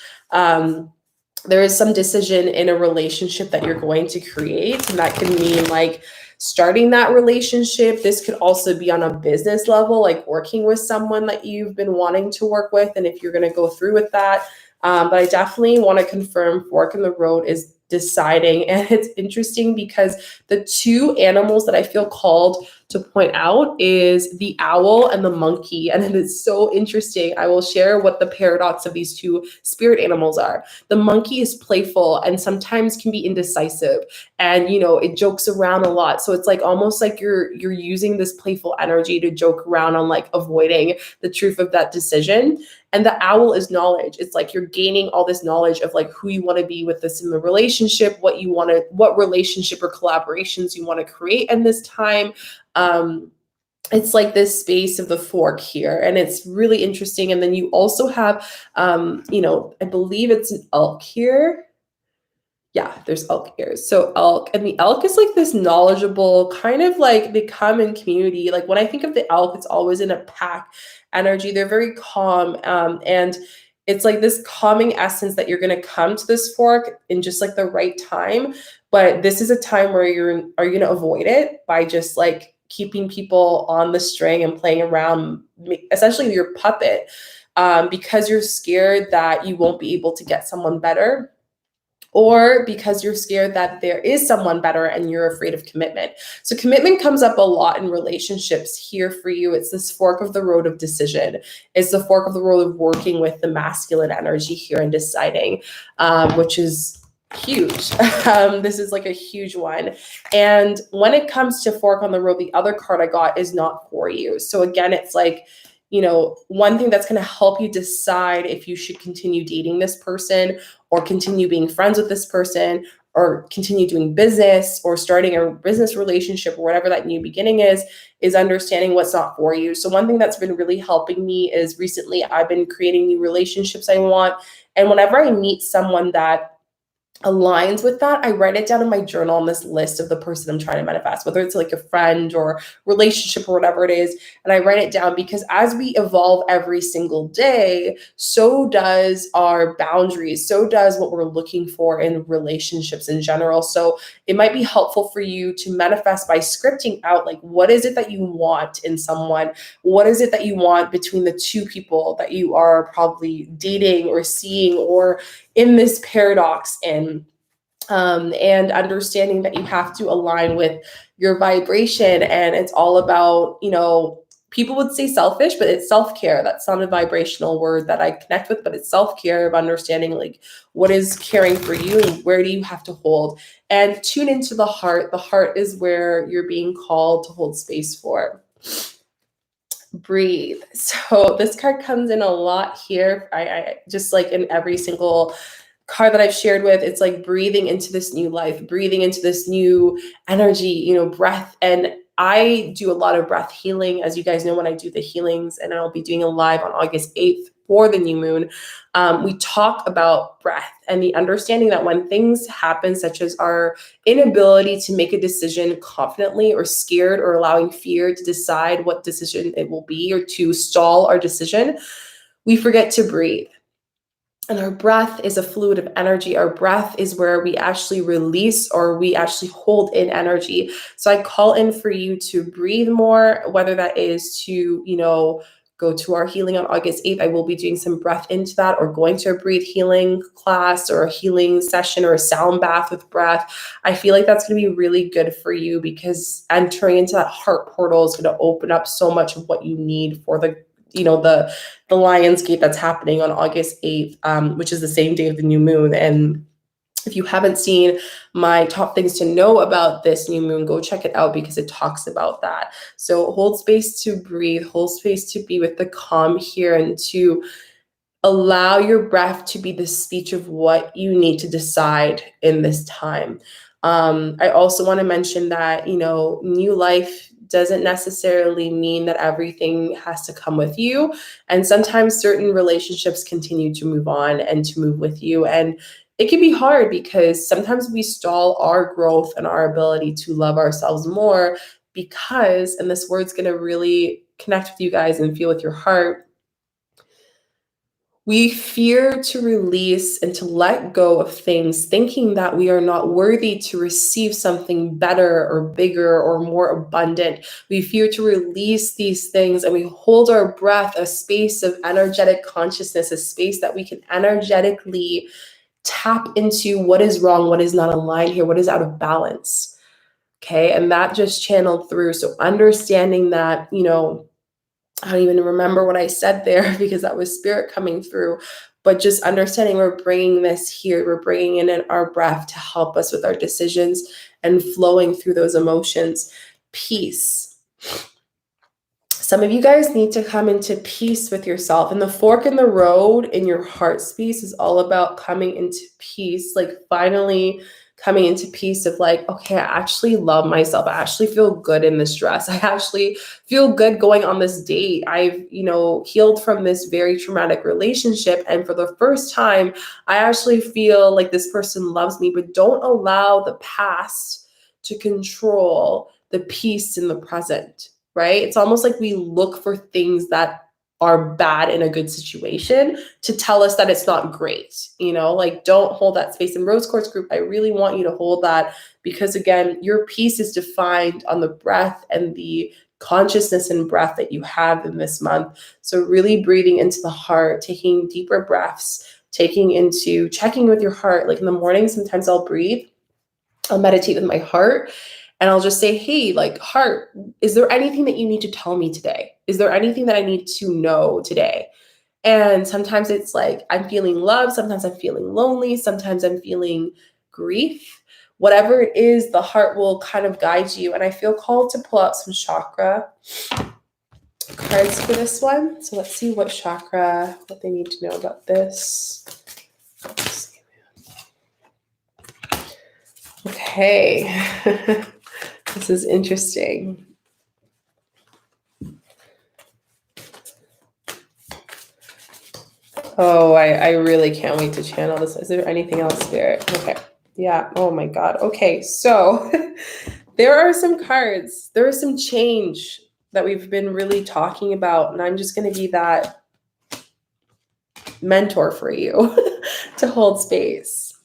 There is some decision in a relationship that you're going to create. And that can mean like starting that relationship. This could also be on a business level, like working with someone that you've been wanting to work with, and if you're going to go through with that. But I definitely want to confirm fork in the road is deciding. And it's interesting because the two animals that I feel called to point out is the owl and the monkey. And it is so interesting. I will share what the paradox of these two spirit animals are. The monkey is playful and sometimes can be indecisive, and it jokes around a lot. So it's like almost like you're using this playful energy to joke around on like avoiding the truth of that decision. And the owl is knowledge. It's like you're gaining all this knowledge of like who you want to be with this in the relationship, what relationship or collaborations you want to create in this time. It's like this space of the fork here, and it's really interesting. And then you also have, I believe it's an elk here. Yeah, there's elk ears. So elk, and the elk is like this knowledgeable, kind of like they come in community. Like when I think of the elk, it's always in a pack energy. They're very calm. And it's like this calming essence that you're going to come to this fork in just like the right time. But this is a time where you're going to avoid it by just like keeping people on the string and playing around, essentially your puppet, because you're scared that you won't be able to get someone better, or because you're scared that there is someone better and you're afraid of commitment. So commitment comes up a lot in relationships here for you. It's this fork of the road of decision. It's the fork of the road of working with the masculine energy here and deciding, which is huge. This is like a huge one. And when it comes to fork on the road, the other card I got is not for you. So again, it's like, one thing that's going to help you decide if you should continue dating this person, or continue being friends with this person, or continue doing business, or starting a business relationship, or whatever that new beginning is understanding what's not for you. So one thing that's been really helping me is recently I've been creating new relationships I want. And whenever I meet someone that aligns with that, I write it down in my journal on this list of the person I'm trying to manifest, whether it's like a friend or relationship or whatever it is. And I write it down because as we evolve every single day, so does our boundaries, so does what we're looking for in relationships in general. So it might be helpful for you to manifest by scripting out, like, what is it that you want in someone? What is it that you want between the two people that you are probably dating or seeing or in this paradox in? And understanding that you have to align with your vibration. And it's all about, people would say selfish, but it's self-care. That's not a vibrational word that I connect with, but it's self-care of understanding like what is caring for you and where do you have to hold. And tune into the heart. The heart is where you're being called to hold space for. Breathe. So this card comes in a lot here. I just like in every single card that I've shared with, it's like breathing into this new life, breathing into this new energy, breath. And I do a lot of breath healing, as you guys know, when I do the healings, and I'll be doing a live on August 8th for the new moon. We talk about breath and the understanding that when things happen, such as our inability to make a decision confidently or scared or allowing fear to decide what decision it will be or to stall our decision, we forget to breathe. And our breath is a fluid of energy. Our breath is where we actually release or we actually hold in energy. So I call in for you to breathe more, whether that is to, go to our healing on August 8th. I will be doing some breath into that, or going to a breathe healing class or a healing session or a sound bath with breath. I feel like that's going to be really good for you because entering into that heart portal is going to open up so much of what you need for the Lion's Gate that's happening on August 8th, which is the same day of the new moon. And if you haven't seen my top things to know about this new moon, go check it out because it talks about that. So hold space to breathe, hold space to be with the calm here, and to allow your breath to be the speech of what you need to decide in this time. I also want to mention that, new life doesn't necessarily mean that everything has to come with you. And sometimes certain relationships continue to move on and to move with you. And it can be hard because sometimes we stall our growth and our ability to love ourselves more because, and this word's going to really connect with you guys and feel with your heart, we fear to release and to let go of things, thinking that we are not worthy to receive something better or bigger or more abundant. We fear to release these things, and we hold our breath, a space of energetic consciousness, a space that we can energetically tap into what is wrong, what is not aligned here, what is out of balance. Okay. And that just channeled through. So understanding that, I don't even remember what I said there because that was spirit coming through, but just understanding we're bringing this here. We're bringing in our breath to help us with our decisions and flowing through those emotions. Peace. Some of you guys need to come into peace with yourself. And the fork in the road in your heart space is all about coming into peace, like finally coming into peace of like, okay, I actually love myself. I actually feel good in this dress. I actually feel good going on this date. I've, healed from this very traumatic relationship. And for the first time, I actually feel like this person loves me, but don't allow the past to control the peace in the present, right? It's almost like we look for things that are bad in a good situation to tell us that it's not great, like don't hold that space. In Rose Quartz group, I really want you to hold that because again, your peace is defined on the breath and the consciousness and breath that you have in this month. So really breathing into the heart, taking deeper breaths, checking with your heart. Like in the morning, sometimes I'll breathe, I'll meditate with my heart. And I'll just say, hey, like, heart, is there anything that you need to tell me today? Is there anything that I need to know today? And sometimes it's like, I'm feeling love. Sometimes I'm feeling lonely. Sometimes I'm feeling grief. Whatever it is, the heart will kind of guide you. And I feel called to pull out some chakra cards for this one. So let's see what they need to know about this. Okay. This is interesting. Oh, I really can't wait to channel this. Is there anything else, Spirit? Okay. Yeah. Oh my God. Okay. So there are some cards, there is some change that we've been really talking about. And I'm just going to be that mentor for you to hold space.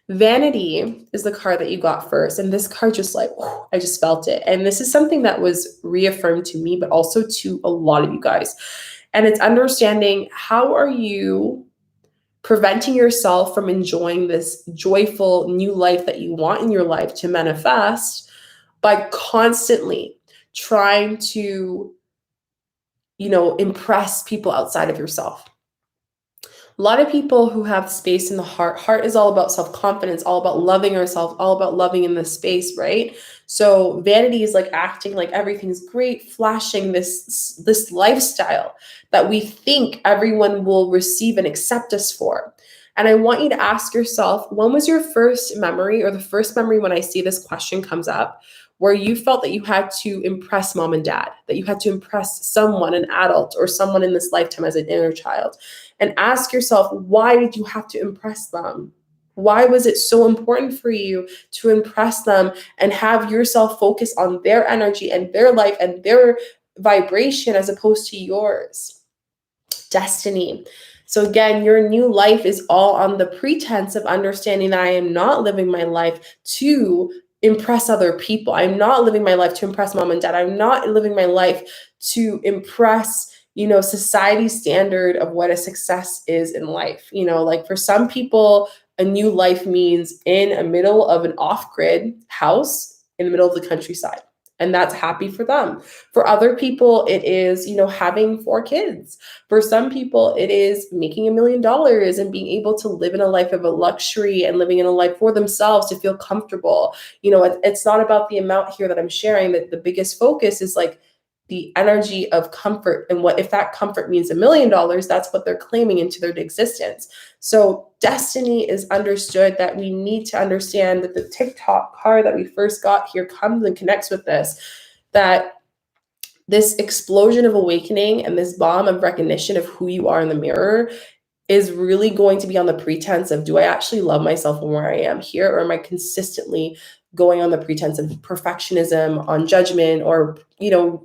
Vanity is the card that you got first. And this card just like, whew, I just felt it. And this is something that was reaffirmed to me, but also to a lot of you guys. And it's understanding, how are you preventing yourself from enjoying this joyful new life that you want in your life to manifest by constantly trying to, impress people outside of yourself. A lot of people who have space in the heart is all about self-confidence, all about loving ourselves, all about loving in this space, right? So vanity is like acting like everything's great, flashing this lifestyle that we think everyone will receive and accept us for. And I want you to ask yourself, when was your first memory, or the first memory when I see this question comes up, where you felt that you had to impress mom and dad, that you had to impress someone, an adult, or someone in this lifetime as an inner child? And ask yourself, why did you have to impress them? Why was it so important for you to impress them and have yourself focus on their energy and their life and their vibration as opposed to yours? Destiny. So again, your new life is all on the pretense of understanding that I am not living my life to impress other people. I'm not living my life to impress mom and dad. I'm not living my life to impress, society's standard of what a success is in life. Like for some people, a new life means in a middle of an off-grid house in the middle of the countryside. And that's happy for them. For other people, it is, having 4 kids. For some people, it is making $1 million and being able to live in a life of a luxury and living in a life for themselves to feel comfortable. It's not about the amount here that I'm sharing. That the biggest focus is like the energy of comfort, and what if that comfort means $1 million, that's what they're claiming into their existence. So destiny is understood, that we need to understand that the TikTok card that we first got here comes and connects with this, that this explosion of awakening and this bomb of recognition of who you are in the mirror is really going to be on the pretense of, do I actually love myself and where I am here? Or am I consistently going on the pretense of perfectionism, on judgment, or,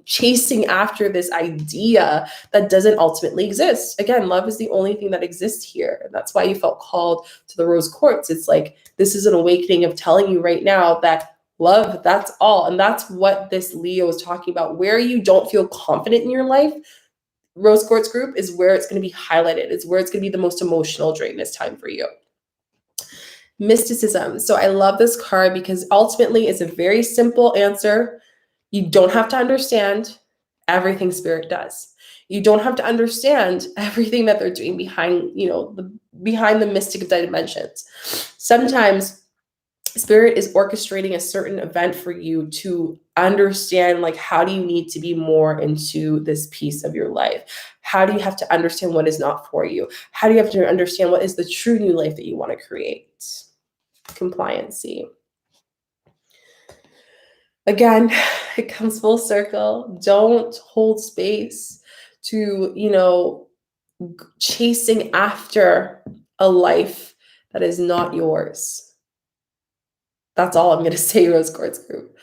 chasing after this idea that doesn't ultimately exist? Again, love is the only thing that exists here. And that's why you felt called to the rose quartz. It's like, this is an awakening of telling you right now that love, that's all. And that's what this Leo is talking about. Where you don't feel confident in your life, Rose Quartz group is where it's going to be highlighted. It's where it's going to be the most emotional during this time for you. Mysticism. So I love this card because ultimately it's a very simple answer. You don't have to understand everything spirit does. You don't have to understand everything that they're doing behind, behind the mystic dimensions. Sometimes spirit is orchestrating a certain event for you to understand, like, how do you need to be more into this piece of your life? How do you have to understand what is not for you? How do you have to understand what is the true new life that you want to create? Compliancy. Again, it comes full circle. Don't hold space to, chasing after a life that is not yours. That's all I'm going to say, Rose Quartz group.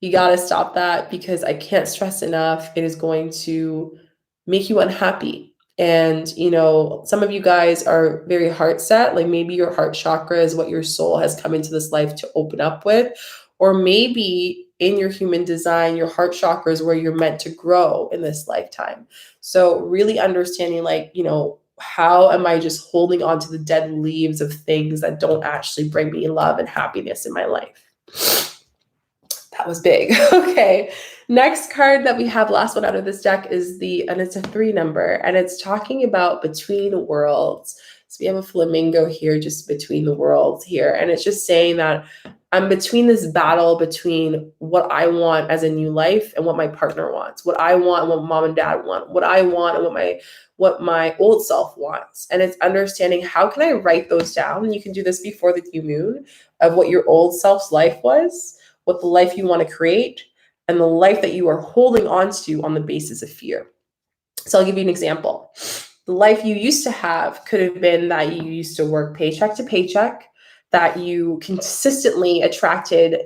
You got to stop that, because I can't stress enough. It is going to make you unhappy. And, some of you guys are very heart set. Like maybe your heart chakra is what your soul has come into this life to open up with. Or maybe in your human design, your heart chakra is where you're meant to grow in this lifetime. So really understanding, like, how am I just holding on to the dead leaves of things that don't actually bring me love and happiness in my life? That was big. Okay. Next card that we have, last one out of this deck, is and it's a 3 number, and it's talking about between worlds. So we have a flamingo here, just between the worlds here. And it's just saying that I'm between this battle between what I want as a new life and what my partner wants, what I want and what mom and dad want, what I want and what my old self wants. And it's understanding, how can I write those down? And you can do this before the new moon, of what your old self's life was, what the life you want to create, and the life that you are holding on to on the basis of fear. So I'll give you an example. The life you used to have could have been that you used to work paycheck to paycheck, that you consistently attracted,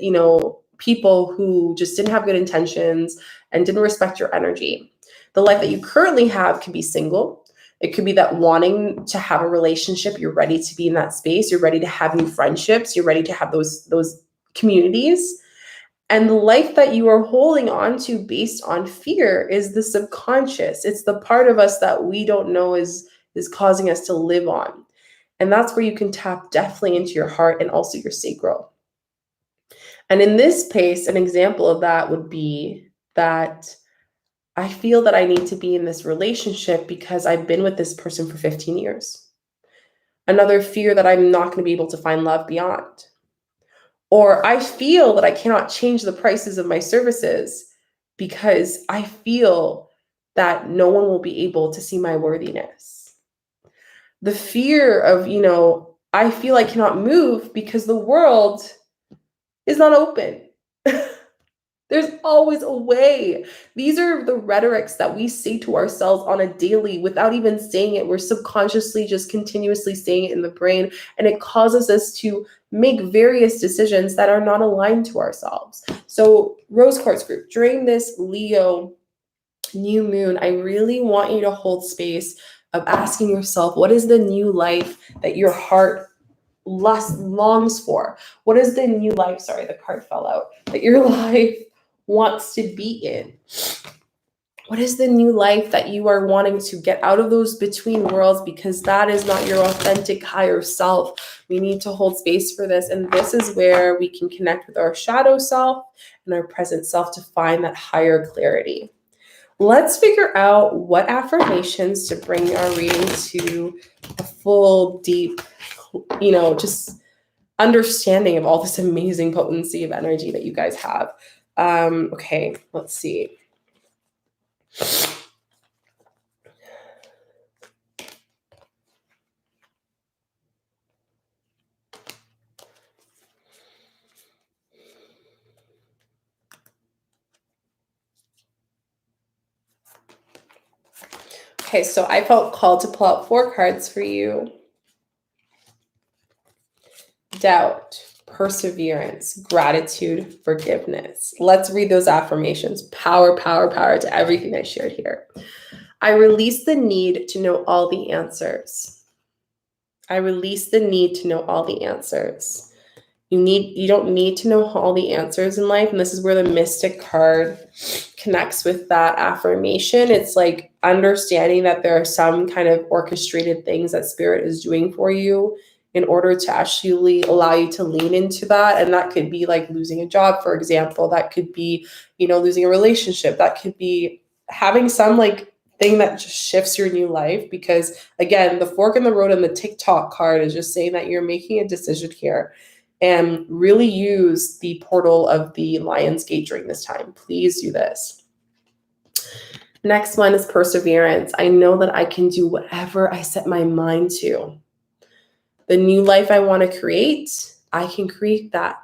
people who just didn't have good intentions and didn't respect your energy. The life that you currently have could be single. It could be that wanting to have a relationship, you're ready to be in that space, you're ready to have new friendships, you're ready to have those communities. And the life that you are holding on to based on fear is the subconscious. It's the part of us that we don't know is causing us to live on. And that's where you can tap definitely into your heart and also your sacral. And in this space, an example of that would be that I feel that I need to be in this relationship because I've been with this person for 15 years. Another fear that I'm not going to be able to find love beyond. Or I feel that I cannot change the prices of my services because I feel that no one will be able to see my worthiness. The fear of, I feel I cannot move because the world is not open. There's always a way. These are the rhetorics that we say to ourselves on a daily without even saying it. We're subconsciously just continuously saying it in the brain, and it causes us to make various decisions that are not aligned to ourselves. So, Rose Quartz Group, during this Leo new moon, I really want you to hold space of asking yourself, what is the new life that your heart longs for? What is the new life, sorry, the card fell out, that your life wants to be in? What is the new life that you are wanting to get out of those between worlds, because that is not your authentic higher self? We need to hold space for this, and this is where we can connect with our shadow self and our present self to find that higher clarity. Let's figure out what affirmations to bring our reading to a full, deep, just understanding of all this amazing potency of energy that you guys have. Okay, let's see. Okay, so I felt called to pull out 4 cards for you. Doubt, perseverance, gratitude, forgiveness. Let's read those affirmations. Power, power, power to everything I shared here. I release the need to know all the answers. I release the need to know all the answers. You don't need to know all the answers in life. And this is where the Mystic card connects with that affirmation. It's like understanding that there are some kind of orchestrated things that Spirit is doing for you in order to actually allow you to lean into that. And that could be like losing a job, for example. That could be, losing a relationship. That could be having some like thing that just shifts your new life. Because again, the fork in the road and the TikTok card is just saying that you're making a decision here. And really use the portal of the Lion's Gate during this time. Please do this. Next one is perseverance. I know that I can do whatever I set my mind to. The new life I want to create, I can create that,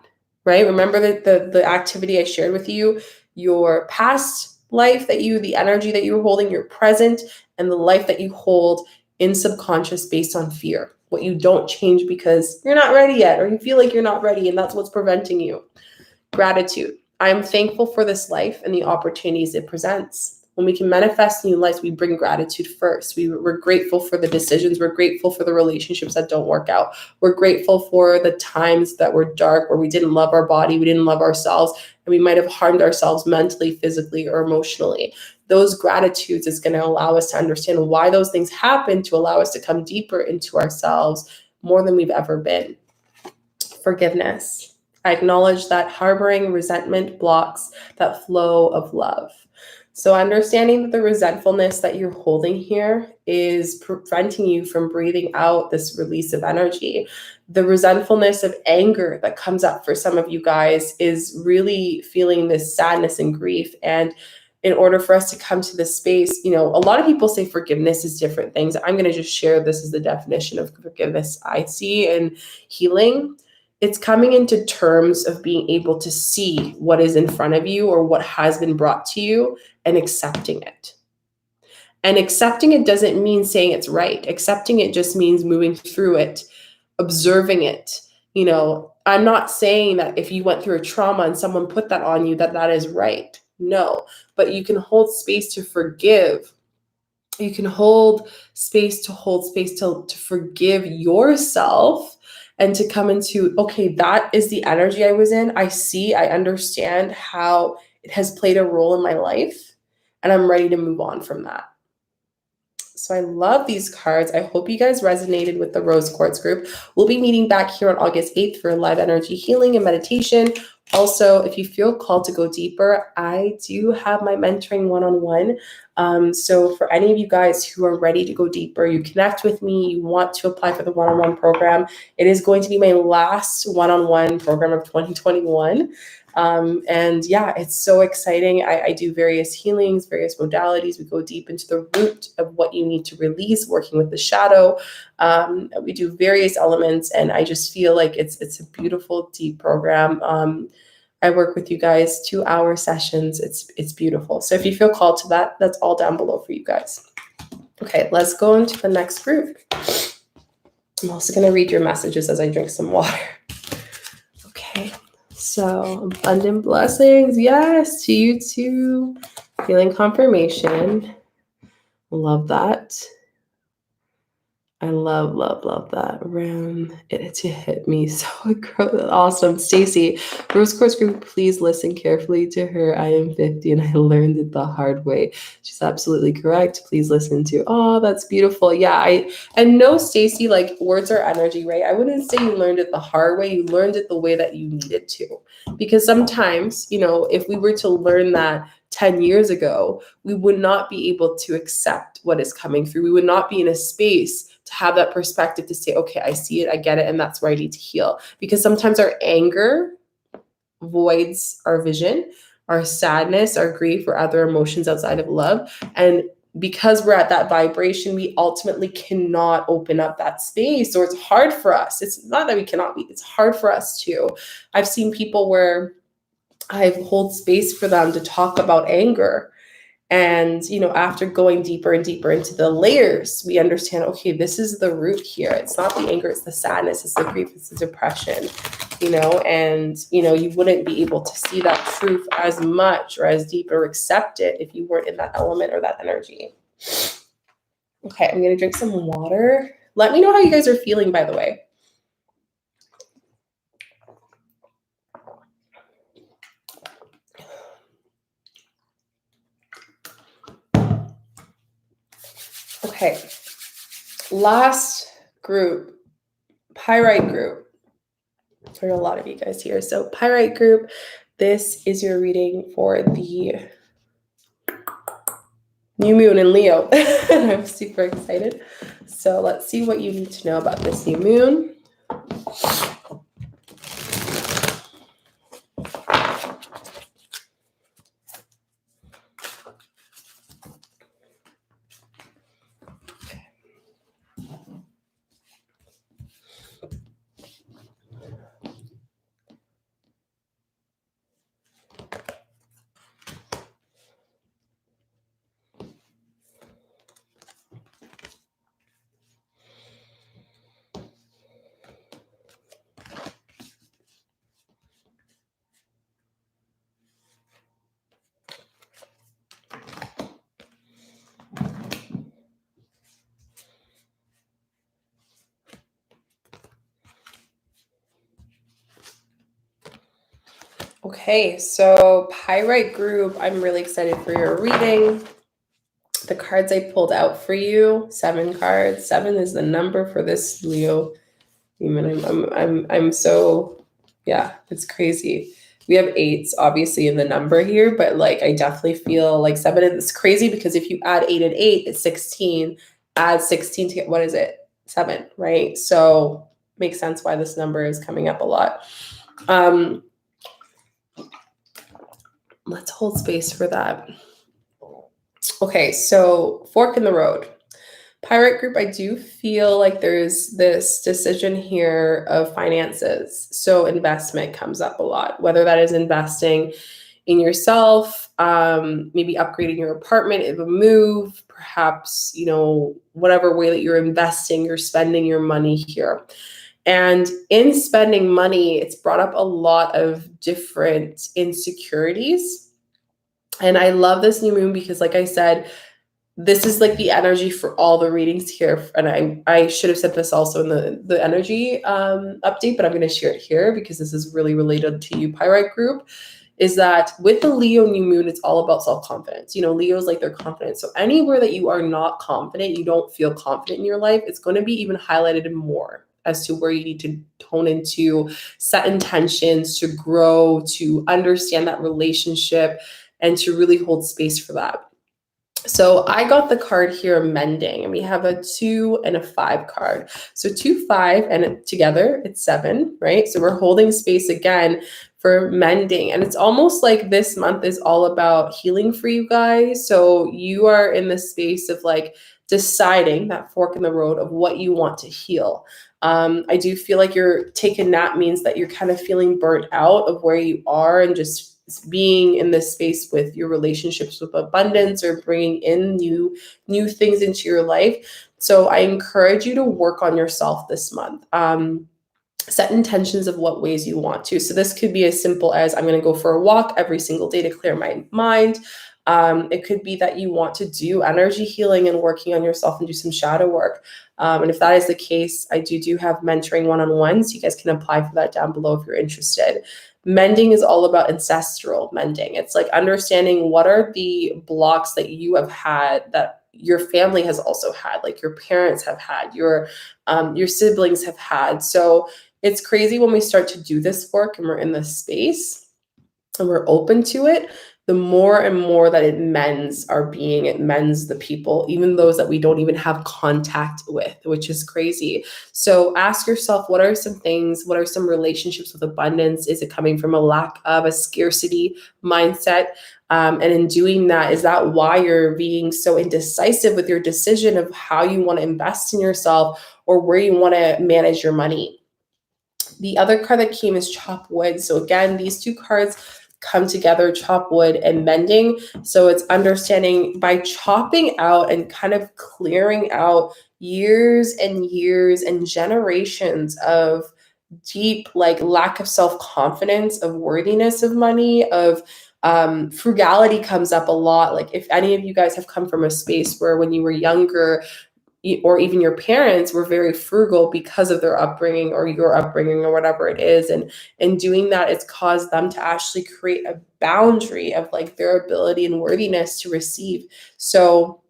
right? Remember that the activity I shared with you, your past life the energy that you were holding, your present, and the life that you hold in subconscious based on fear. What you don't change because you're not ready yet, or you feel like you're not ready, and that's what's preventing you. Gratitude. I'm thankful for this life and the opportunities it presents. When we can manifest new lives, we bring gratitude first. We're grateful for the decisions. We're grateful for the relationships that don't work out. We're grateful for the times that were dark, where we didn't love our body, we didn't love ourselves, and we might have harmed ourselves mentally, physically, or emotionally. Those gratitudes is going to allow us to understand why those things happen, to allow us to come deeper into ourselves more than we've ever been. Forgiveness. I acknowledge that harboring resentment blocks that flow of love. So understanding that the resentfulness that you're holding here is preventing you from breathing out this release of energy. The resentfulness of anger that comes up for some of you guys is really feeling this sadness and grief. And in order for us to come to this space, a lot of people say forgiveness is different things. I'm going to just share this as the definition of forgiveness I see in healing. It's coming into terms of being able to see what is in front of you or what has been brought to you and accepting it. And accepting it doesn't mean saying it's right. Accepting it just means moving through it, observing it, I'm not saying that if you went through a trauma and someone put that on you, that is right. No, but you can hold space to forgive. You can hold space to forgive yourself and to come into, okay, that is the energy I was in. I understand how it has played a role in my life, and I'm ready to move on from that. So I love these cards. I hope you guys resonated with the Rose Quartz group. We'll be meeting back here on August 8th for live energy healing and meditation. Also, if you feel called to go deeper, I do have my mentoring one-on-one. So for any of you guys who are ready to go deeper, you connect with me, you want to apply for the one-on-one program, it is going to be my last one-on-one program of 2021. And yeah, it's so exciting. I do various healings, various modalities. We go deep into the root of what you need to release, working with the shadow. We do various elements, and I just feel like it's a beautiful, deep program. I work with you guys 2-hour sessions. It's beautiful. So if you feel called to that, that's all down below for you guys. Okay, let's go into the next group. I'm also going to read your messages as I drink some water. Okay. So abundant blessings. Yes, to you too. Feeling confirmation. Love that. I love that. Ram it to hit me so awesome. Stacy, Rose Quartz group, please listen carefully to her. I am 50 and I learned it the hard way. She's absolutely correct. Please listen to. Oh, that's beautiful. Yeah, and no, Stacy, like words are energy, right? I wouldn't say you learned it the hard way. You learned it the way that you needed to. Because sometimes, if we were to learn that 10 years ago, we would not be able to accept what is coming through. We would not be in a space to have that perspective to say, okay, I see it, I get it, and that's where I need to heal. Because sometimes our anger voids our vision, our sadness, our grief, or other emotions outside of love. And because we're at that vibration, we ultimately cannot open up that space, or it's hard for us. It's not that we cannot be, it's hard for us to. I've seen people where I hold space for them to talk about anger. And, after going deeper and deeper into the layers, we understand, okay, this is the root here. It's not the anger, it's the sadness, it's the grief, it's the depression, and, you wouldn't be able to see that truth as much or as deep or accept it if you weren't in that element or that energy. Okay, I'm going to drink some water. Let me know how you guys are feeling, by the way. Okay, last group, Pyrite group. There are a lot of you guys here. So Pyrite group, this is your reading for the new moon in Leo. I'm super excited. So let's see what you need to know about this new moon. Okay, so Pyrite group, I'm really excited for your reading. The cards I pulled out for you, 7 cards. 7 is the number for this Leo. I'm so, yeah, it's crazy. We have 8s obviously in the number here, but like I definitely feel like 7 is crazy because if you add 8 and 8, it's 16. Add 16 to get, what is it? 7, right? So makes sense why this number is coming up a lot. Let's hold space for that. Okay, so fork in the road. Pyrite group, I do feel like there's this decision here of finances. So investment comes up a lot, whether that is investing in yourself, maybe upgrading your apartment, if a move, perhaps, whatever way that you're investing, you're spending your money here. And in spending money, it's brought up a lot of different insecurities. And I love this new moon because, like I said, this is like the energy for all the readings here. And I should have said this also in the energy update, but I'm going to share it here because this is really related to you, Pyrite group, is that with the Leo new moon, it's all about self-confidence. You know, Leo's like their confidence. So anywhere that you are not confident, you don't feel confident in your life, it's going to be even highlighted more as to where you need to tone into, set intentions to grow, to understand that relationship, and to really hold space for that. So I got the card here, mending, and we have a 2 and a 5 card. So 2, 5, and together it's 7, right? So we're holding space again for mending. And it's almost like this month is all about healing for you guys. So you are in the space of like deciding that fork in the road of what you want to heal. I do feel like you're taking that means that you're kind of feeling burnt out of where you are and just being in this space with your relationships with abundance or bringing in new things into your life. So I encourage you to work on yourself this month. Set intentions of what ways you want to. So this could be as simple as I'm going to go for a walk every single day to clear my mind. It could be that you want to do energy healing and working on yourself and do some shadow work. And if that is the case, I do have mentoring one-on-ones. You guys can apply for that down below if you're interested. Mending is all about ancestral mending. It's like understanding what are the blocks that you have had that your family has also had, like your parents have had, your siblings have had. So it's crazy when we start to do this work and we're in this space and we're open to it, the more and more that it mends our being, it mends the people, even those that we don't even have contact with, which is crazy. So ask yourself, what are some things, what are some relationships with abundance? Is it coming from a lack of a scarcity mindset? And in doing that, is that why you're being so indecisive with your decision of how you want to invest in yourself or where you want to manage your money? The other card that came is chop wood. So again, these two cards come together, chop wood and mending. So it's understanding by chopping out and kind of clearing out years and years and generations of deep like lack of self-confidence, of worthiness of money, of frugality comes up a lot. Like if any of you guys have come from a space where when you were younger, or even your parents were very frugal because of their upbringing or your upbringing or whatever it is. And in doing that, it's caused them to actually create a boundary of like their ability and worthiness to receive. So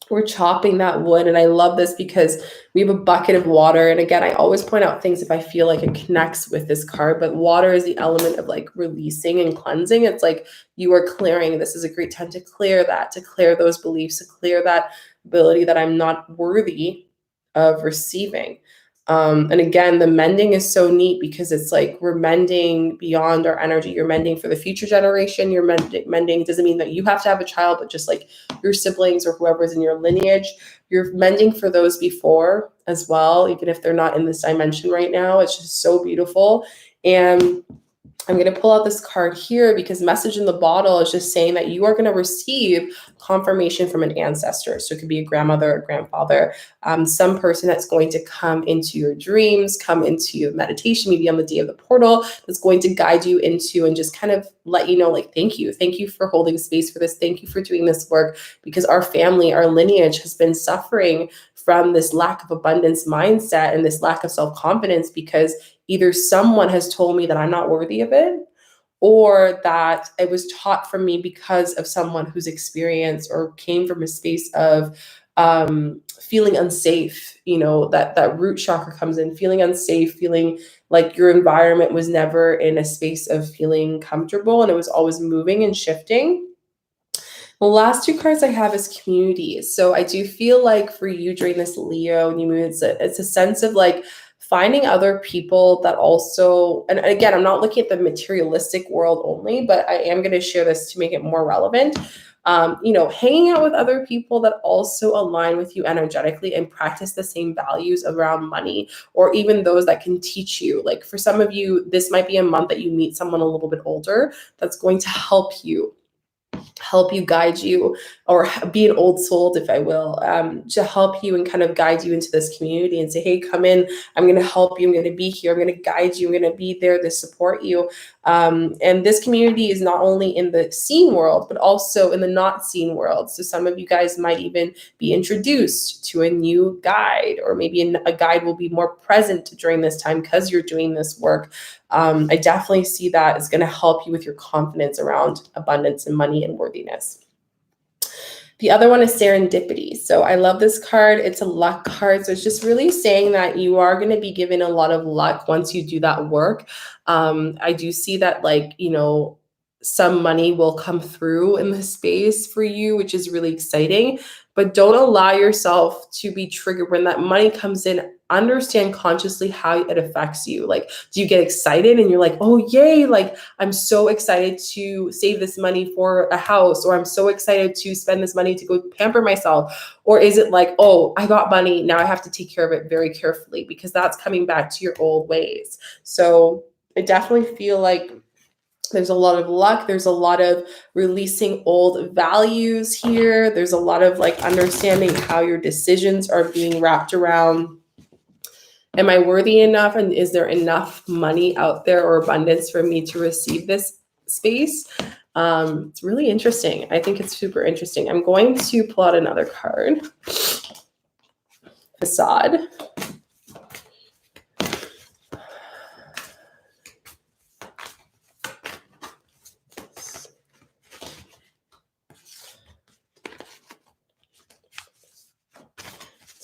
we're chopping that wood. And I love this because we have a bucket of water. And again, I always point out things if I feel like it connects with this card, but water is the element of like releasing and cleansing. It's like you are clearing. This is a great time to clear that, to clear those beliefs, to clear that ability that I'm not worthy of receiving. And again, the mending is so neat because it's like we're mending beyond our energy. You're mending for the future generation. You're mending doesn't mean that you have to have a child, but just like your siblings or whoever's in your lineage, you're mending for those before as well, even if they're not in this dimension right now. It's just so beautiful. And I'm going to pull out this card here because message in the bottle is just saying that you are going to receive confirmation from an ancestor. So it could be a grandmother, a grandfather, some person that's going to come into your dreams, come into your meditation, maybe on the day of the portal, that's going to guide you into and just kind of let you know, like, thank you. Thank you for holding space for this. Thank you for doing this work because our family, our lineage has been suffering from this lack of abundance mindset and this lack of self-confidence because either someone has told me that I'm not worthy of it or that it was taught from me because of someone who's experienced or came from a space of feeling unsafe. You know, that root chakra comes in, feeling unsafe, feeling like your environment was never in a space of feeling comfortable and it was always moving and shifting. The last two cards I have is community. So I do feel like for you during this Leo new moon, it's a sense of like finding other people that also, and again, I'm not looking at the materialistic world only, but I am going to share this to make it more relevant. Hanging out with other people that also align with you energetically and practice the same values around money, or even those that can teach you. Like for some of you, this might be a month that you meet someone a little bit older that's going to help you help you, guide you, or be an old soul, if I will, to help you and kind of guide you into this community and say, hey, come in, I'm going to help you, I'm going to be here, I'm going to guide you, I'm going to be there to support you. And this community is not only in the seen world, but also in the not seen world. So some of you guys might even be introduced to a new guide, or maybe a guide will be more present during this time because you're doing this work. I definitely see that is going to help you with your confidence around abundance and money and worthiness. The other one is serendipity. So I love this card. It's a luck card. So it's just really saying that you are going to be given a lot of luck once you do that work. I do see that, like, you know, some money will come through in the space for you, which is really exciting. But don't allow yourself to be triggered when that money comes in. Understand consciously how it affects you. Like, do you get excited and you're like, oh, yay, like, I'm so excited to save this money for a house, or I'm so excited to spend this money to go pamper myself? Or is it like, oh, I got money, now I have to take care of it very carefully, because that's coming back to your old ways. So I definitely feel like there's a lot of luck. There's a lot of releasing old values here. There's a lot of like understanding how your decisions are being wrapped around, am I worthy enough? And is there enough money out there or abundance for me to receive this space? It's really interesting. I think it's super interesting. I'm going to pull out another card. Facade.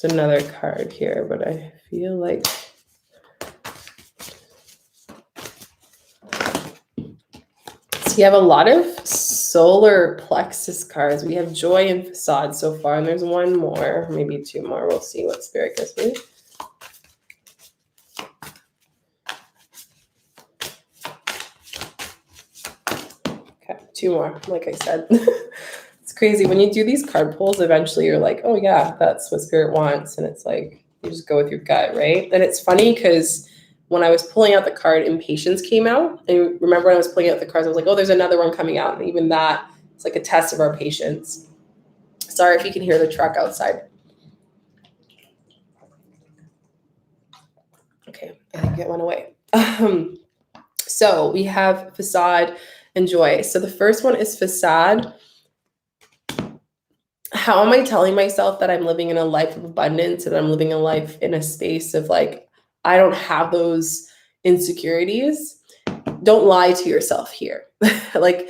It's another card here, but I feel like so you have a lot of solar plexus cards. We have joy and facade so far, and there's one more, maybe two more. We'll see what spirit gives me. Okay, two more, like I said. It's crazy. When you do these card pulls, eventually you're like, oh yeah, that's what spirit wants. And it's like, you just go with your gut, right? And it's funny because when I was pulling out the card, impatience came out. And remember when I was pulling out the cards, I was like, oh, there's another one coming out. And even that, it's like a test of our patience. Sorry if you can hear the truck outside. Okay, I think it went away. So we have facade and joy. So the first one is facade. How am I telling myself that I'm living in a life of abundance and I'm living a life in a space of like, I don't have those insecurities? Don't lie to yourself here. Like,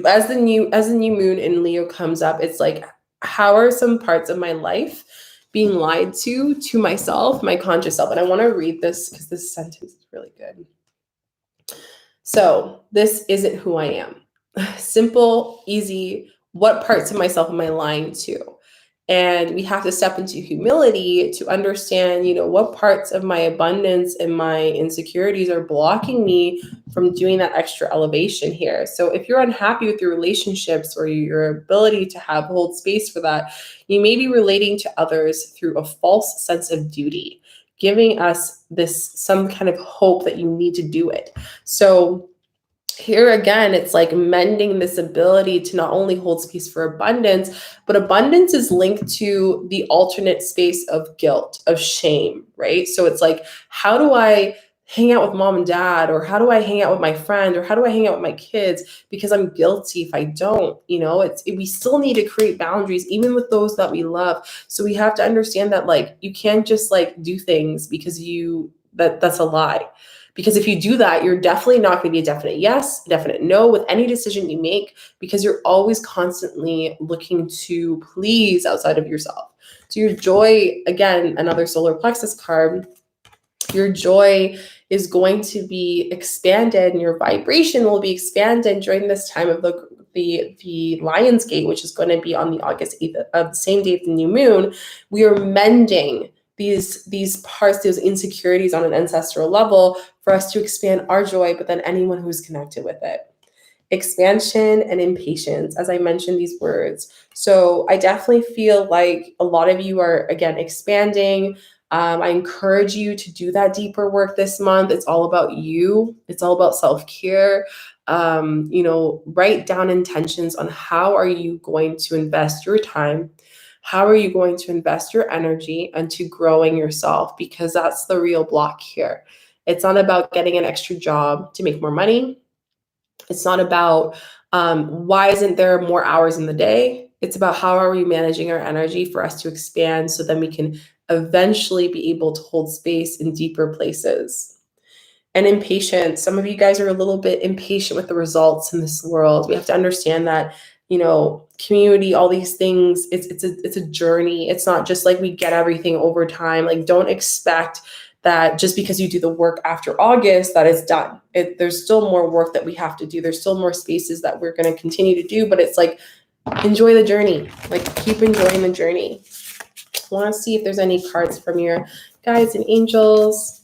as the new moon in Leo comes up, it's like, how are some parts of my life being lied to myself, my conscious self? And I want to read this because this sentence is really good. So this isn't who I am. Simple, easy. What parts of myself am I lying to? And we have to step into humility to understand, you know, what parts of my abundance and my insecurities are blocking me from doing that extra elevation here. So if you're unhappy with your relationships or your ability to hold space for that, you may be relating to others through a false sense of duty, giving us some kind of hope that you need to do it. So here again, it's like mending this ability to not only hold space for abundance, but abundance is linked to the alternate space of guilt, of shame, right? So it's like, how do I hang out with mom and dad? Or how do I hang out with my friend? Or how do I hang out with my kids? Because I'm guilty if I don't, you know, we still need to create boundaries, even with those that we love. So we have to understand that, like, you can't just like do things because that's a lie. Because if you do that, you're definitely not going to be a definite yes, definite no with any decision you make, because you're always constantly looking to please outside of yourself. So your joy, again, another solar plexus card, your joy is going to be expanded and your vibration will be expanded during this time of the Lion's Gate, which is going to be on the August 8th, of the same day of the new moon. We are mending these parts, those insecurities on an ancestral level for us to expand our joy, but then anyone who's connected with it. Expansion and impatience, as I mentioned these words. So I definitely feel like a lot of you are, again, expanding. I encourage you to do that deeper work this month. It's all about you. It's all about self-care. Write down intentions on how are you going to invest your time, how are you going to invest your energy into growing yourself, because that's the real block here. It's not about getting an extra job to make more money. It's not about why isn't there more hours in the day. It's about how are we managing our energy for us to expand so then we can eventually be able to hold space in deeper places. And impatient. Some of you guys are a little bit impatient with the results in this world. We have to understand that, community, all these things, it's a journey. It's not just like we get everything over time. Like, don't expect that just because you do the work after August, that it's done. There's still more work that we have to do. There's still more spaces that we're going to continue to do, but it's like, enjoy the journey. Like, keep enjoying the journey. I want to see if there's any cards from your guides and angels.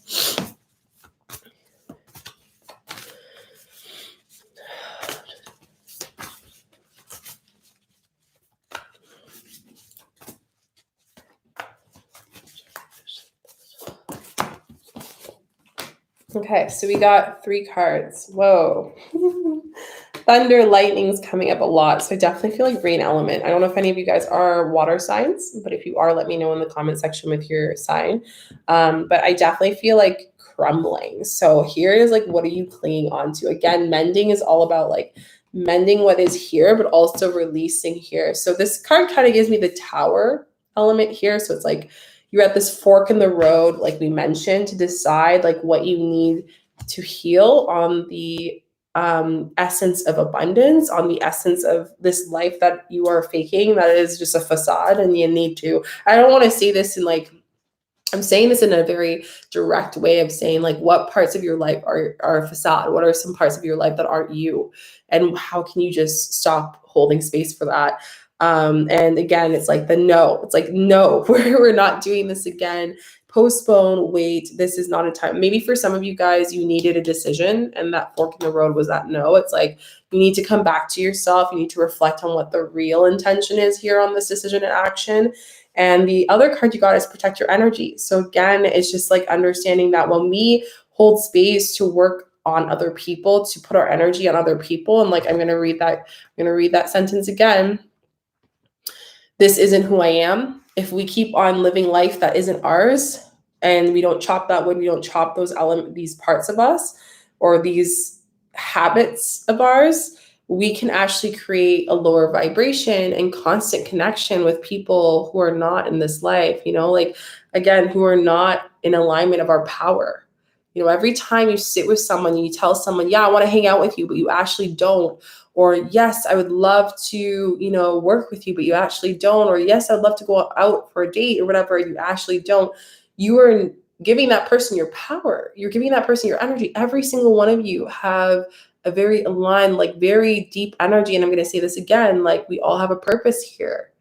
Okay, so we got 3 cards. Whoa. Thunder, lightning's coming up a lot. So I definitely feel like rain element. I don't know if any of you guys are water signs, but if you are, let me know in the comment section with your sign. But I definitely feel like crumbling. So here is like, what are you clinging onto? Again, mending is all about like mending what is here, but also releasing here. So this card kind of gives me the tower element here. So it's like, you're at this fork in the road, like we mentioned, to decide like what you need to heal on the essence of abundance, on the essence of this life that you are faking, that is just a facade. And you need to, I don't want to say this in like, I'm saying this in a very direct way of saying like, what parts of your life are a facade? What are some parts of your life that aren't you? And how can you just stop holding space for that? And again, it's like it's like, no, we're not doing this again. Postpone, wait, this is not a time. Maybe for some of you guys, you needed a decision and that fork in the road was that no. It's like, you need to come back to yourself. You need to reflect on what the real intention is here on this decision and action. And the other card you got is protect your energy. So again, it's just like understanding that when we hold space to work on other people, to put our energy on other people, and like, I'm going to read that sentence again. This isn't who I am. If we keep on living life that isn't ours, and we don't chop that wood, we don't chop these parts of us or these habits of ours, we can actually create a lower vibration and constant connection with people who are not in this life, like, again, who are not in alignment of our power. Every time you sit with someone, you tell someone, yeah, I want to hang out with you, but you actually don't. Or yes, I would love to, work with you, but you actually don't. Or yes, I'd love to go out for a date or whatever, you actually don't. You are giving that person your power. You're giving that person your energy. Every single one of you have a very aligned, like very deep energy. And I'm going to say this again, like we all have a purpose here.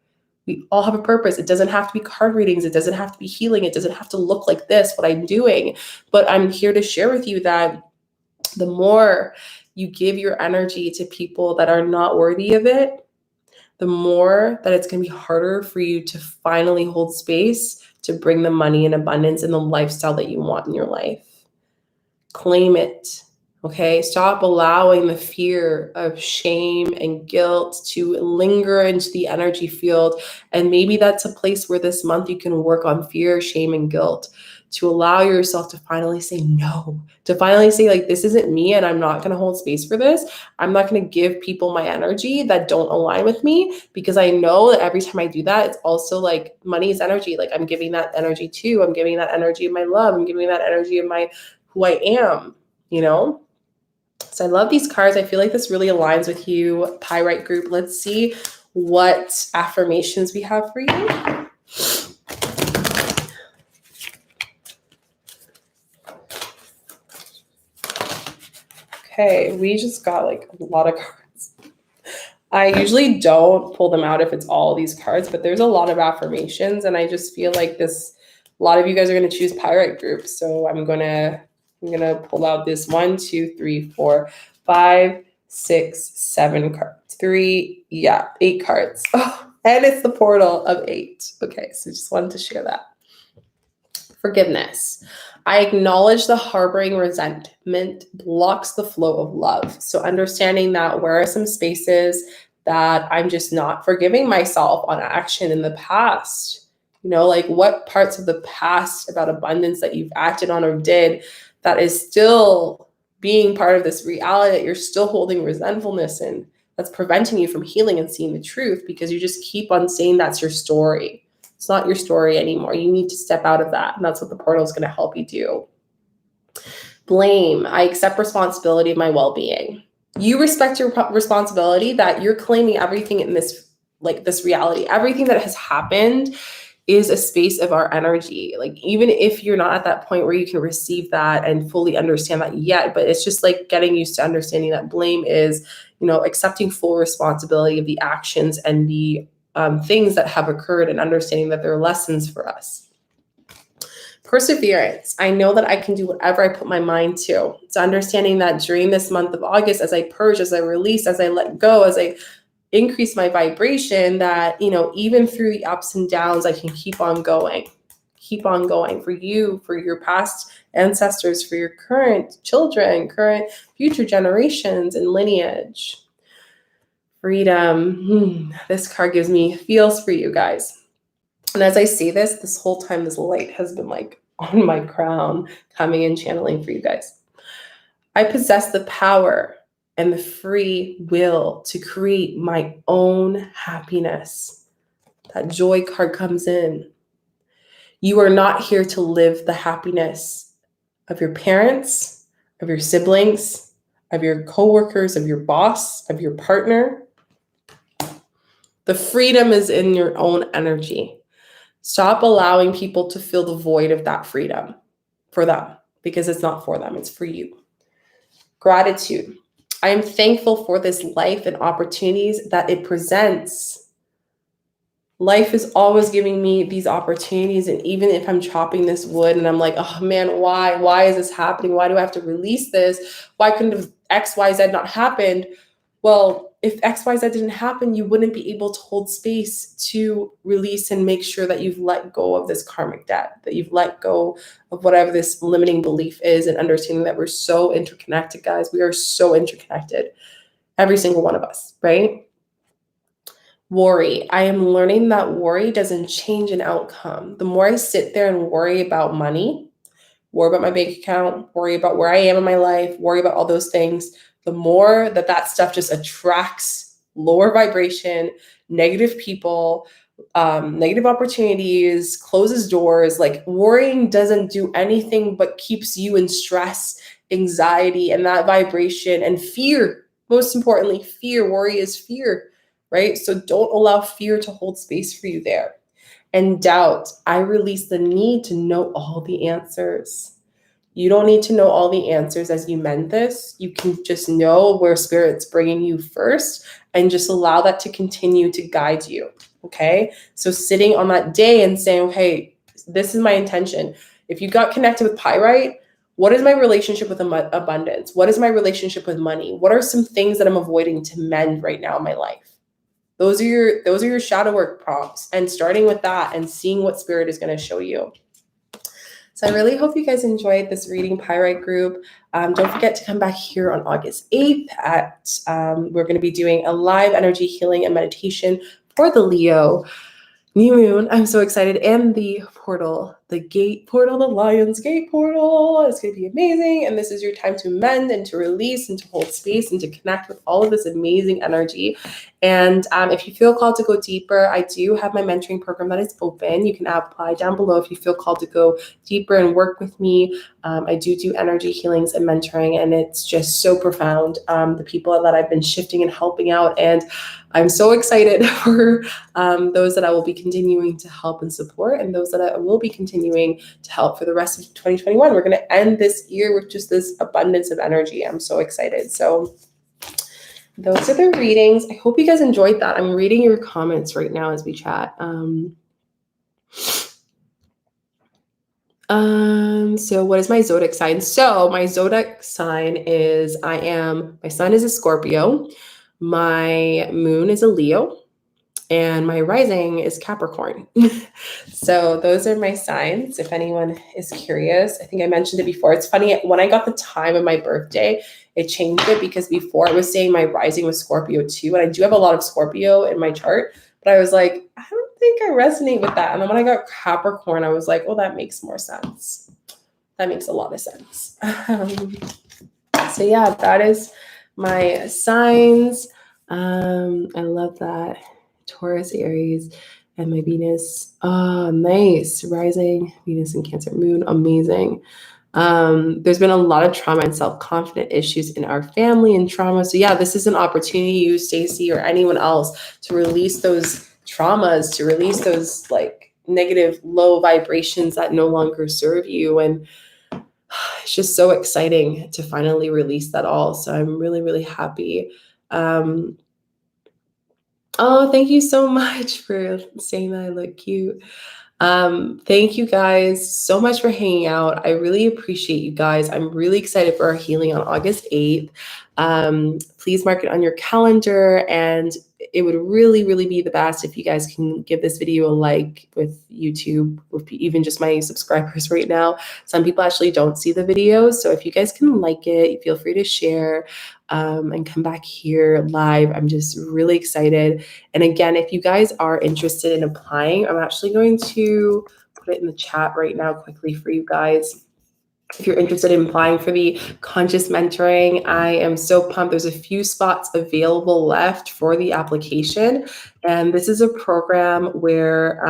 We all have a purpose. It doesn't have to be card readings. It doesn't have to be healing. It doesn't have to look like this, what I'm doing. But I'm here to share with you that the more you give your energy to people that are not worthy of it, the more that it's going to be harder for you to finally hold space to bring the money and abundance and the lifestyle that you want in your life. Claim it. Okay, stop allowing the fear of shame and guilt to linger into the energy field. And maybe that's a place where this month you can work on fear, shame, and guilt, to allow yourself to finally say no, to finally say like, this isn't me and I'm not going to hold space for this. I'm not going to give people my energy that don't align with me, because I know that every time I do that, it's also like money is energy. Like I'm giving that energy too. I'm giving that energy of my love. I'm giving that energy of who I am, So I love these cards. I feel like this really aligns with you, Pyrite group. Let's see what affirmations we have for you. Okay, we just got like a lot of cards. I usually don't pull them out if it's all these cards, but there's a lot of affirmations, and I just feel like a lot of you guys are going to choose Pyrite group. So I'm gonna pull out this 1, 2, 3, 4, 5, 6, 7 cards. 8 cards. Oh, and it's the portal of 8. Okay, so just wanted to share that. Forgiveness. I acknowledge the harboring resentment blocks the flow of love. So understanding that where are some spaces that I'm just not forgiving myself on action in the past. Like what parts of the past about abundance that you've acted on or did that is still being part of this reality that you're still holding resentfulness in, that's preventing you from healing and seeing the truth because you just keep on saying that's your story. It's not your story anymore. You need to step out of that. And that's what the portal is going to help you do. Blame. I accept responsibility of my well-being. You respect your responsibility that you're claiming everything in this reality. Everything that has happened is a space of our energy. Like, even if you're not at that point where you can receive that and fully understand that yet, but it's just like getting used to understanding that blame is, accepting full responsibility of the actions and the things that have occurred and understanding that they're lessons for us. Perseverance. I know that I can do whatever I put my mind to. So understanding that during this month of August, as I purge, as I release, as I let go, as I increase my vibration, that, even through the ups and downs, I can keep on going for you, for your past ancestors, for your current children, current future generations and lineage. Freedom. This card gives me feels for you guys. And as I say this whole time, this light has been like on my crown, coming and channeling for you guys. I possess the power and the free will to create my own happiness. That joy card comes in. You are not here to live the happiness of your parents, of your siblings, of your coworkers, of your boss, of your partner. The freedom is in your own energy. Stop allowing people to fill the void of that freedom for them, because it's not for them, it's for you. Gratitude. I am thankful for this life and opportunities that it presents. Life is always giving me these opportunities. And even if I'm chopping this wood and I'm like, oh man, why is this happening? Why do I have to release this? Why couldn't X, Y, Z not happened? Well, if X, Y, Z didn't happen, you wouldn't be able to hold space to release and make sure that you've let go of this karmic debt, that you've let go of whatever this limiting belief is, and understanding that we're so interconnected, guys. We are so interconnected, every single one of us, right? Worry. I am learning that worry doesn't change an outcome. The more I sit there and worry about money, worry about my bank account, worry about where I am in my life, worry about all those things, the more that stuff just attracts lower vibration, negative people, negative opportunities, closes doors. Like, worrying doesn't do anything but keeps you in stress, anxiety, and that vibration, and fear. Most importantly, fear. Worry is fear, right? So don't allow fear to hold space for you there. And doubt. I release the need to know all the answers. You don't need to know all the answers as you mend this. You can just know where Spirit's bringing you first and just allow that to continue to guide you, okay? So sitting on that day and saying, okay, this is my intention. If you got connected with Pyrite, what is my relationship with abundance? What is my relationship with money? What are some things that I'm avoiding to mend right now in my life? Those are your shadow work prompts, and starting with that and seeing what Spirit is going to show you. So I really hope you guys enjoyed this reading, Pyrite group. Don't forget to come back here on August 8th we're going to be doing a live energy healing and meditation for the Leo new moon. I'm so excited. And the portal, the gate portal, the Lion's Gate portal. It's going to be amazing. And this is your time to mend and to release and to hold space and to connect with all of this amazing energy. And if you feel called to go deeper, I do have my mentoring program that is open. You can apply down below if you feel called to go deeper and work with me. I do energy healings and mentoring, and it's just so profound. The people that I've been shifting and helping out, and I'm so excited for those that I will be continuing to help and support, and those that I will be continuing to help for the rest of 2021. We're going to end this year with just this abundance of energy. I'm so excited. So those are the readings. I hope you guys enjoyed that. I'm reading your comments right now as we chat. So what is my zodiac sign? So my zodiac sign is my sun is a Scorpio. My moon is a Leo. and my rising is Capricorn. So those are my signs, if anyone is curious. I think I mentioned it before. It's funny, when I got the time of my birthday, it changed it because before it was saying my rising was Scorpio too. And I do have a lot of Scorpio in my chart, but I was like, I don't think I resonate with that. And then when I got Capricorn, I was like, oh, that makes more sense. That makes a lot of sense. So yeah, that is my signs. I love that. Taurus, Aries, and my Venus. Oh, nice. Rising, Venus and Cancer, Moon, amazing. There's been a lot of trauma and self-confident issues in our family and trauma. So yeah, this is an opportunity, you, Stacey, or anyone else, to release those traumas, to release those like negative, low vibrations that no longer serve you. And it's just so exciting to finally release that all. So I'm really, really happy. Oh, thank you so much for saying that I look cute. Thank you guys so much for hanging out. I really appreciate you guys. I'm really excited for our healing on August 8th. Please mark it on your calendar, and it would really, really be the best if you guys can give this video a like with YouTube, with even just my subscribers right now. Some people actually don't see the videos, so if you guys can like it, feel free to share and come back here live. I'm just really excited. And again, if you guys are interested in applying, I'm actually going to put it in the chat right now quickly for you guys. If you're interested in applying for the conscious mentoring, I am so pumped. There's a few spots available left for the application. And this is a program where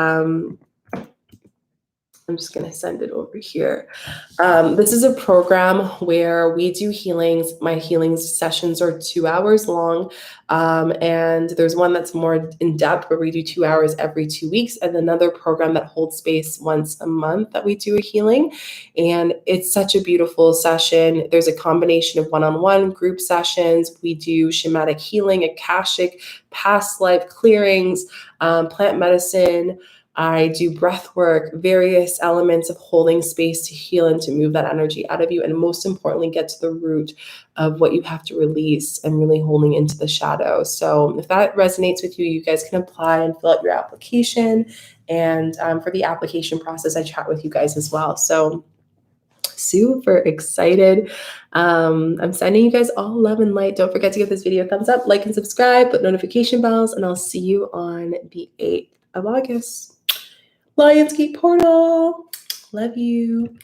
I'm just going to send it over here. This is a program where we do healings. My healings sessions are 2 hours long. And there's one that's more in depth where we do 2 hours every 2 weeks, and another program that holds space once a month that we do a healing. And it's such a beautiful session. There's a combination of one-on-one group sessions. We do shamanic healing, akashic, past life clearings, plant medicine. I do breath work, various elements of holding space to heal and to move that energy out of you. And most importantly, get to the root of what you have to release and really holding into the shadow. So if that resonates with you, you guys can apply and fill out your application. And for the application process, I chat with you guys as well. So super excited. I'm sending you guys all love and light. Don't forget to give this video a thumbs up, like and subscribe, put notification bells, and I'll see you on the 8th of August. Lionsgate Portal. Love you.